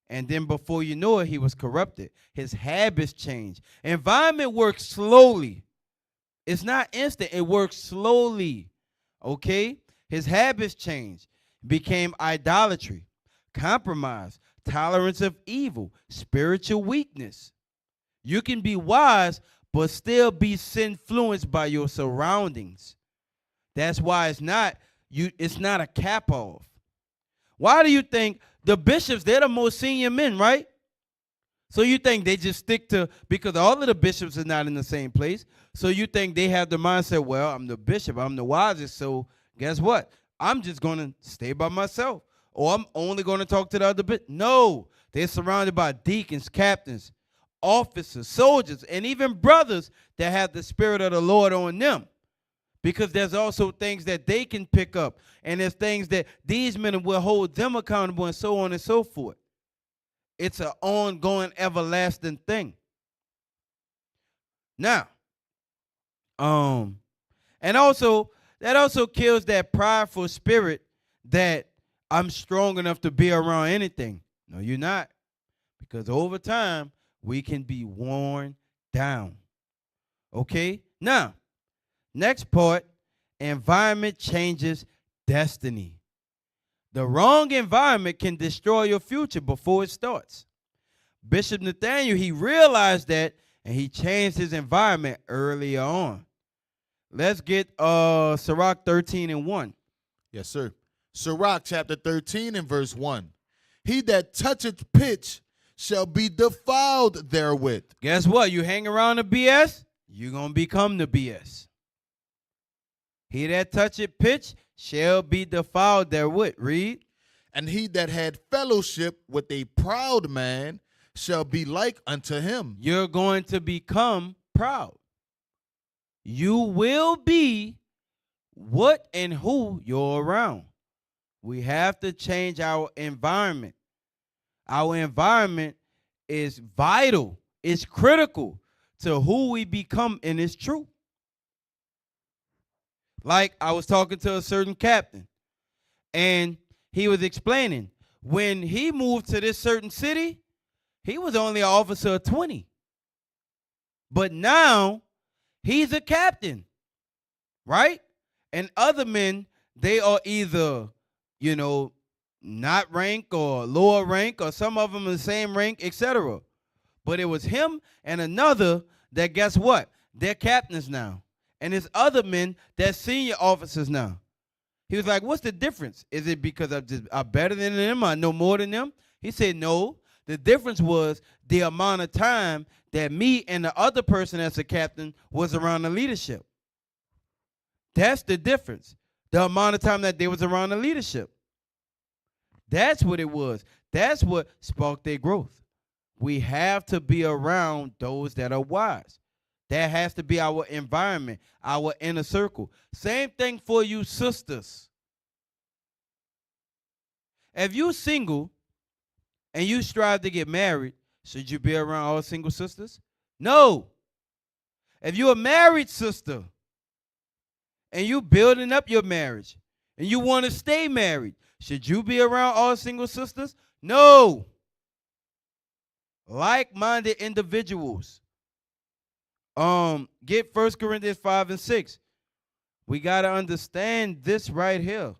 And then before you know it, he was corrupted. His habits changed. Environment works slowly. It's not instant. It works slowly. Okay? His habits changed. Became idolatry, compromise, tolerance of evil, spiritual weakness. You can be wise, but still be sin-influenced by your surroundings. That's why it's not a cap off. Why do you think the bishops, they're the most senior men, right? So you think they just stick to, because all of the bishops are not in the same place, so you think they have the mindset, well, I'm the bishop, I'm the wisest, so guess what? I'm just going to stay by myself, or I'm only going to talk to the other bishops. No, they're surrounded by deacons, captains, officers, soldiers, and even brothers that have the Spirit of the Lord on them. Because there's also things that they can pick up. And there's things that these men will hold them accountable, and so on and so forth. It's an ongoing, everlasting thing. Now, and also, that also kills that prideful spirit that I'm strong enough to be around anything. No, you're not. Because over time, we can be worn down. Okay? Now, next part, environment changes destiny. The wrong environment can destroy your future before it starts. Bishop Nathaniel, he realized that, and he changed his environment earlier on. Let's get Sirach 13:1. Yes, sir. Sirach chapter 13 and verse 1. He that toucheth pitch shall be defiled therewith. Guess what? You hang around the BS, you're going to become the BS. He that toucheth pitch shall be defiled therewith. Read. And he that had fellowship with a proud man shall be like unto him. You're going to become proud. You will be what and who you're around. We have to change our environment. Our environment is vital. It's critical to who we become in this truth. Like I was talking to a certain captain, and he was explaining when he moved to this certain city, he was only an officer of 20. But now he's a captain, right? And other men, they are either, not rank or lower rank, or some of them in the same rank, etc. But it was him and another that, guess what? They're captains now. And there's other men that's senior officers now. He was like, what's the difference? Is it because I'm better than them? I know more than them? He said, no. The difference was the amount of time that me and the other person that's a captain was around the leadership. That's the difference. The amount of time that they was around the leadership. That's what it was. That's what sparked their growth. We have to be around those that are wise. That has to be our environment, our inner circle. Same thing for you sisters. If you're single and you strive to get married, should you be around all single sisters? No. If you're a married sister and you building up your marriage and you want to stay married, should you be around all single sisters? No. Like-minded individuals. Get 1 Corinthians 5 and 6. We got to understand this right here.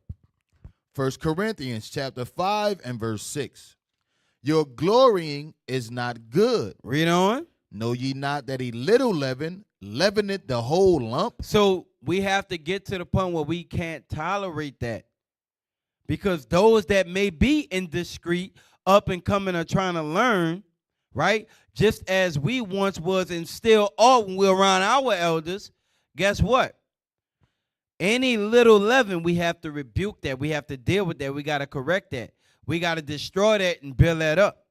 1 Corinthians chapter 5 and verse 6. Your glorying is not good. Read on. Know ye not that a little leaven leaveneth the whole lump? So we have to get to the point where we can't tolerate that. Because those that may be indiscreet, up and coming, are trying to learn, right? Just as we once was and still are when we're around our elders, guess what? Any little leaven, we have to rebuke that. We have to deal with that. We got to correct that. We got to destroy that and build that up.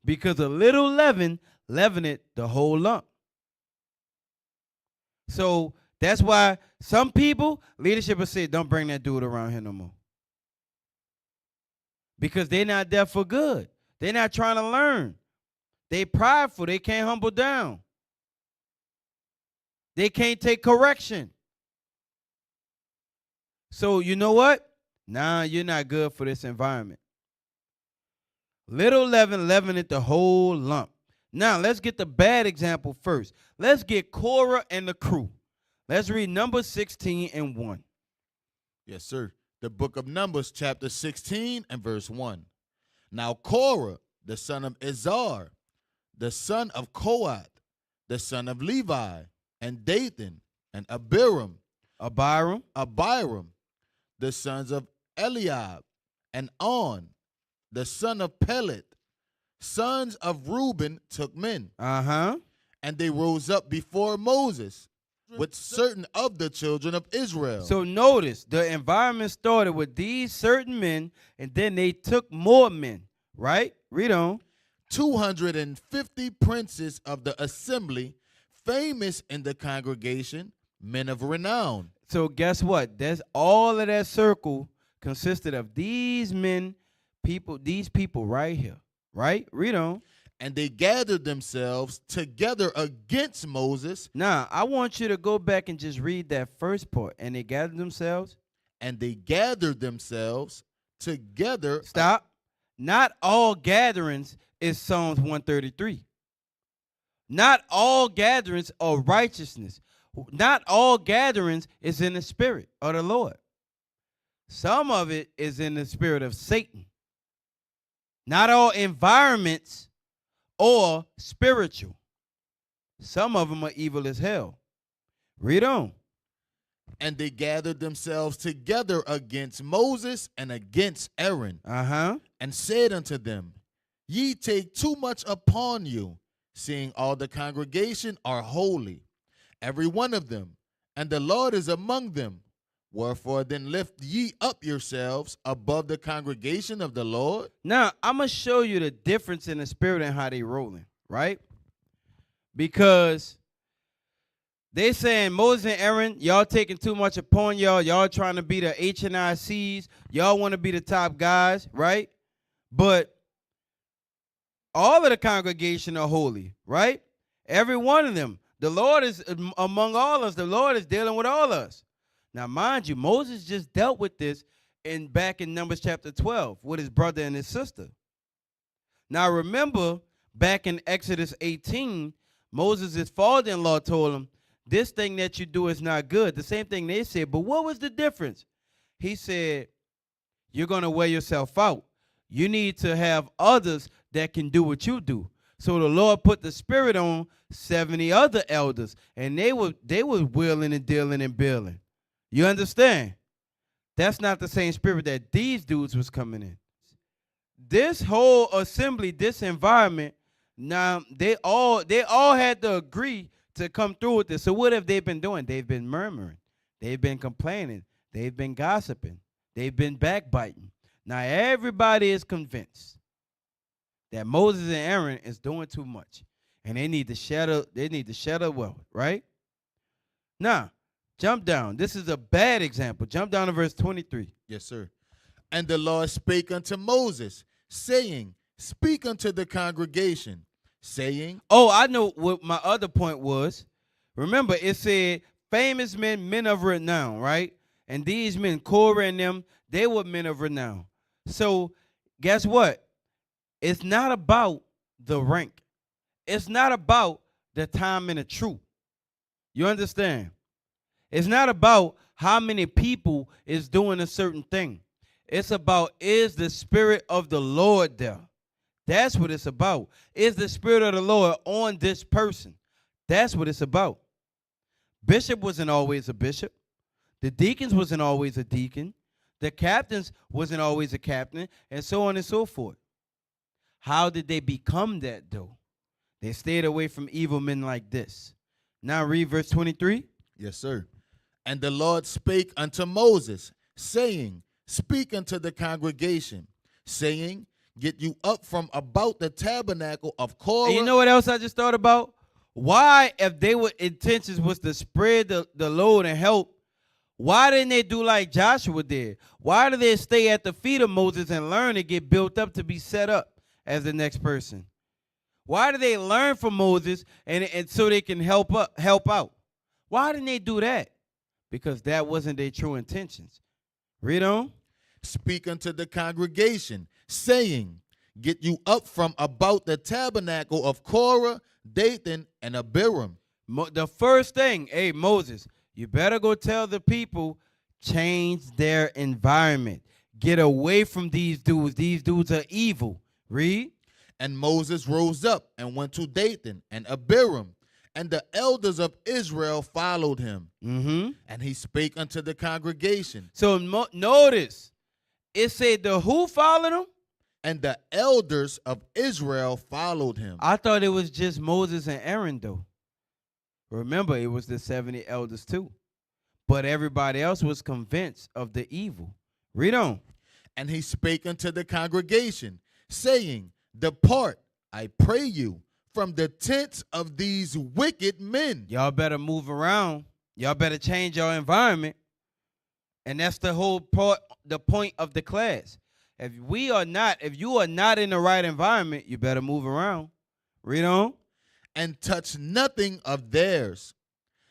Because a little leaven leaveneth the whole lump. So that's why some people, leadership will say, don't bring that dude around here no more. Because they're not there for good. They're not trying to learn. They prideful. They can't humble down. They can't take correction. So you know what? Nah, you're not good for this environment. Little leaven leaveneth the whole lump. Now, let's get the bad example first. Let's get Korah and the crew. Let's read Numbers 16 and 1. Yes, sir. The book of Numbers, chapter 16 and verse 1. Now Korah, the son of Izhar, the son of Kohath, the son of Levi, and Dathan, and Abiram, the sons of Eliab, and On, the son of Pelet, sons of Reuben, took men. And they rose up before Moses with certain of the children of Israel. So notice, the environment started with these certain men, and then they took more men, right? Read on. 250 princes of the assembly, famous in the congregation, men of renown. So guess what? That's all of that circle consisted of these men, these people right here, right? Read on. And they gathered themselves together against Moses. Now, I want you to go back and just read that first part. And they gathered themselves. And they gathered themselves together. Stop. Not all gatherings is Psalms 133. Not all gatherings are righteousness. Not all gatherings is in the spirit of the Lord. Some of it is in the spirit of Satan. Not all environments or spiritual. Some of them are evil as hell. Read on. And they gathered themselves together against Moses and against Aaron. And said unto them, Ye take too much upon you, seeing all the congregation are holy, every one of them, and the Lord is among them. Wherefore then lift ye up yourselves above the congregation of the Lord. Now, I'm going to show you the difference in the spirit and how they rolling, right? Because they saying Moses and Aaron, y'all taking too much upon y'all. Y'all trying to be the HNICs. Y'all want to be the top guys, right? But all of the congregation are holy, right? Every one of them. The Lord is among all of us. The Lord is dealing with all of us. Now, mind you, Moses just dealt with this back in Numbers chapter 12 with his brother and his sister. Now, remember, back in Exodus 18, Moses' father-in-law told him, this thing that you do is not good. The same thing they said, but what was the difference? He said, you're going to wear yourself out. You need to have others that can do what you do. So the Lord put the spirit on 70 other elders, and they were wheeling and dealing and billing. You understand? That's not the same spirit that these dudes was coming in. This whole assembly, this environment, now they all had to agree to come through with this. So what have they been doing? They've been murmuring. They've been complaining. They've been gossiping. They've been backbiting. Now everybody is convinced that Moses and Aaron is doing too much, and they need to shatter well, right? Now, jump down. This is a bad example. Jump down to verse 23. Yes, sir. And the Lord spake unto Moses, saying, speak unto the congregation, saying. Oh, I know what my other point was. Remember, it said famous men of renown, right? And these men, Korah and them, they were men of renown. So guess what? It's not about the rank. It's not about the time and the truth. You understand? It's not about how many people is doing a certain thing. It's about, is the spirit of the Lord there? That's what it's about. Is the spirit of the Lord on this person? That's what it's about. Bishop wasn't always a bishop. The deacons wasn't always a deacon. The captains wasn't always a captain, and so on and so forth. How did they become that, though? They stayed away from evil men like this. Now read verse 23. Yes, sir. And the Lord spake unto Moses, saying, speak unto the congregation, saying, get you up from about the tabernacle of Korah. And you know what else I just thought about? Why, if they were intentions was to spread the load and help, why didn't they do like Joshua did? Why did they stay at the feet of Moses and learn to get built up to be set up as the next person? Why did they learn from Moses and so they can help out? Why didn't they do that? Because that wasn't their true intentions. Read on. Speak unto the congregation, saying, get you up from about the tabernacle of Korah, Dathan, and Abiram. The first thing, hey, Moses, you better go tell the people, change their environment. Get away from these dudes. These dudes are evil. Read. And Moses rose up and went to Dathan and Abiram, and the elders of Israel followed him. Mm-hmm. And he spake unto the congregation. So notice, it said the who followed him? And the elders of Israel followed him. I thought it was just Moses and Aaron, though. Remember, it was the 70 elders, too. But everybody else was convinced of the evil. Read on. And he spake unto the congregation, saying, depart, I pray you, from the tents of these wicked men. Y'all better move around. Y'all better change your environment. And that's the whole the point of the class. If you are not in the right environment, you better move around. Read on. And touch nothing of theirs,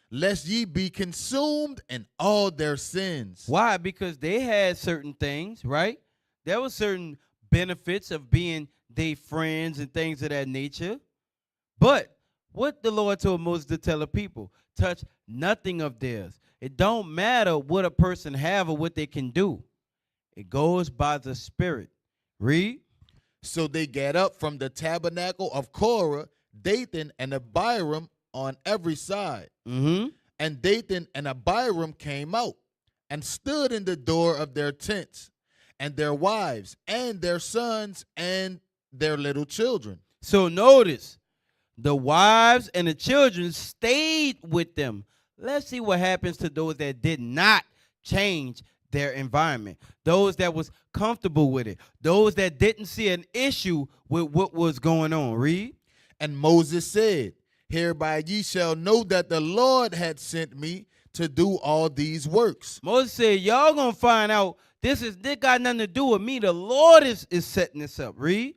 lest ye be consumed in all their sins. Why? Because they had certain things, right? There were certain benefits of being their friends and things of that nature. But what the Lord told Moses to tell the people, touch nothing of theirs. It don't matter what a person have or what they can do. It goes by the Spirit. Read. So they get up from the tabernacle of Korah, Dathan, and Abiram on every side. Mm-hmm. And Dathan and Abiram came out and stood in the door of their tents, and their wives and their sons and their little children. So notice, the wives and the children stayed with them. Let's see what happens to those that did not change their environment. Those that was comfortable with it. Those that didn't see an issue with what was going on. Read. And Moses said, hereby ye shall know that the Lord had sent me to do all these works. Moses said, y'all gonna find out this got nothing to do with me. The Lord is setting this up. Read.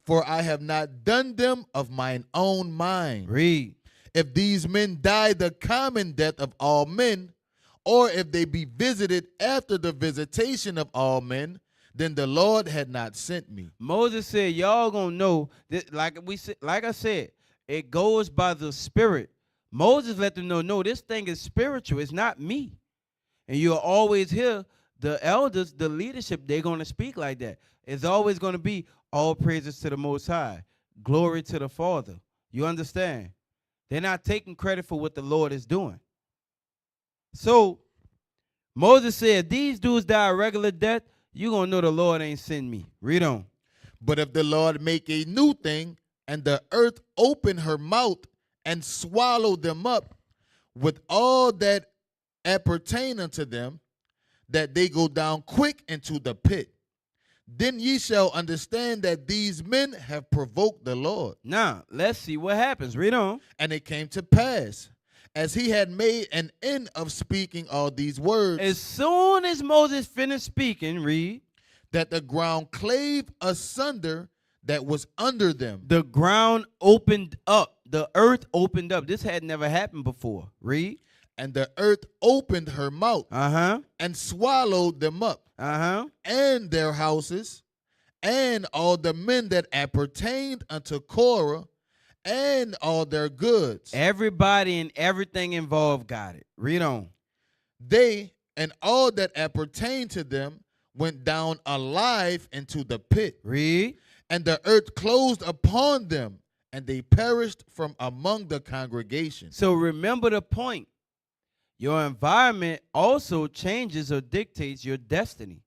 For I have not done them of mine own mind. Read. If these men die the common death of all men, or if they be visited after the visitation of all men, then the Lord had not sent me. Moses said, y'all gonna know that, like I said, it goes by the Spirit. Moses let them know, no, this thing is spiritual. It's not me. And you'll always hear the elders, the leadership, they're going to speak like that. It's always going to be all praises to the Most High, glory to the Father. You understand? They're not taking credit for what the Lord is doing. So Moses said, these dudes die a regular death, you're going to know the Lord ain't sent me. Read on. But if the Lord make a new thing, and the earth open her mouth and swallow them up with all that appertain unto them, that they go down quick into the pit, then ye shall understand that these men have provoked the Lord. Now, let's see what happens. Read on. And it came to pass, as he had made an end of speaking all these words, As soon as Moses finished speaking, read. that the ground clave asunder that was under them. The ground opened up. The earth opened up. This had never happened before. Read. And the earth opened her mouth Uh-huh. and swallowed them up, Uh-huh. and their houses, and all the men that appertained unto Korah, and all their goods. Everybody and everything involved got it. Read on. They and all that appertained to them went down alive into the pit. Read. And the earth closed upon them, and they perished from among the congregation. So remember the point. Your environment also changes or dictates your destiny.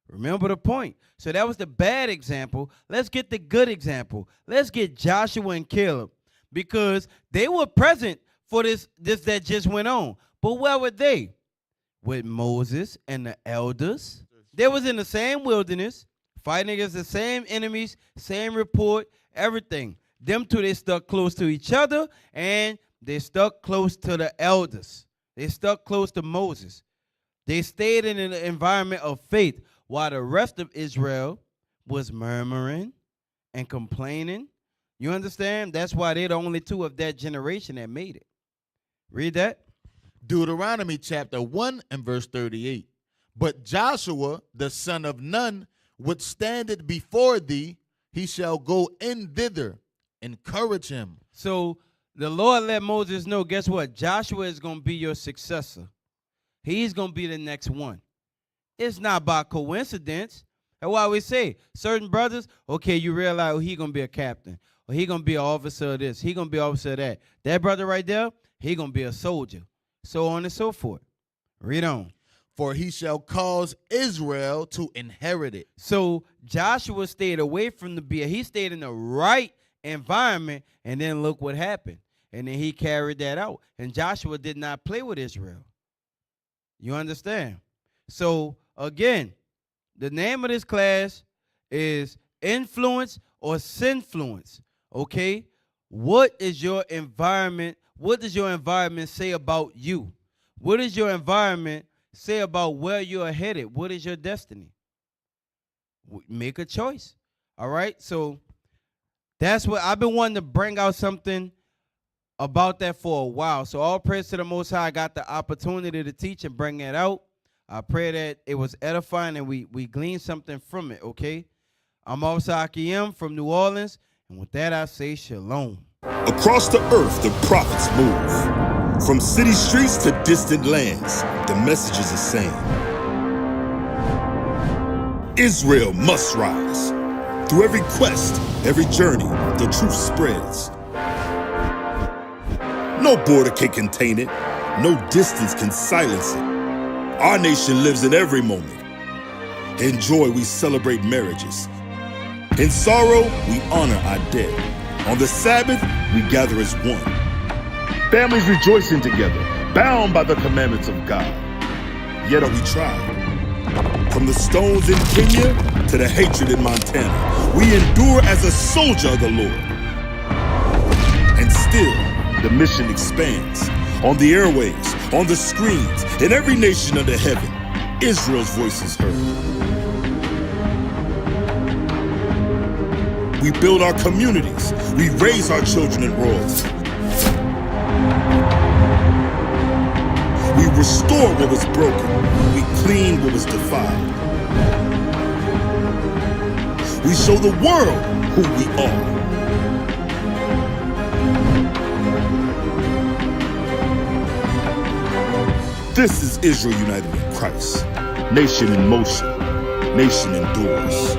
Remember the point. So that was the bad example. Let's get the good example. Let's get Joshua and Caleb, because they were present for this that just went on. But where were they? With Moses and the elders. They was in the same wilderness, fighting against the same enemies, same report, everything. Them two, they stuck close to each other, and they stuck close to the elders. They stuck close to Moses. They stayed in an environment of faith, while the rest of Israel was murmuring and complaining. You understand? That's why they're the only two of that generation that made it. Read that. Deuteronomy chapter 1 and verse 38. But Joshua, the son of Nun, withstandeth before thee, he shall go in thither. Encourage him. So the Lord let Moses know, guess what? Joshua is going to be your successor. He's going to be the next one. It's not by coincidence. That's why we say certain brothers, okay, you realize, oh, he going to be a captain, or he going to be an officer of this, he going to be an officer of that. That brother right there, he going to be a soldier. So on and so forth. Read on. For he shall cause Israel to inherit it. So Joshua stayed away from the beer. He stayed in the right environment, and then look what happened. And then he carried that out. And Joshua did not play with Israel. You understand? So again, the name of this class is Influence or Sinfluence. Okay? What is your environment? What does your environment say about you? What does your environment say about where you're headed? What is your destiny? Make a choice. All right? So that's what I've been wanting to bring out, something about that for a while. So all praise to the Most High. I got the opportunity to teach and bring that out. I pray that it was edifying and we gleaned something from it, okay? I'm Officer Akiem from New Orleans, and with that I say shalom. Across the earth, the prophets move. From city streets to distant lands, the message is the same. Israel must rise. Through every quest, every journey, the truth spreads. No border can contain it. No distance can silence it. Our nation lives in every moment. In joy, we celebrate marriages. In sorrow, we honor our dead. On the Sabbath, we gather as one. Families rejoicing together, bound by the commandments of God. yet are we tried. From the stones in Kenya to the hatred in Montana, we endure as a soldier of the Lord. And still, the mission expands. On the airwaves, on the screens, in every nation under heaven, Israel's voice is heard. We build our communities. We raise our children in royalty. We restore what was broken. We clean what was defiled. We show the world who we are. This is Israel united in Christ. Nation in motion. Nation endures.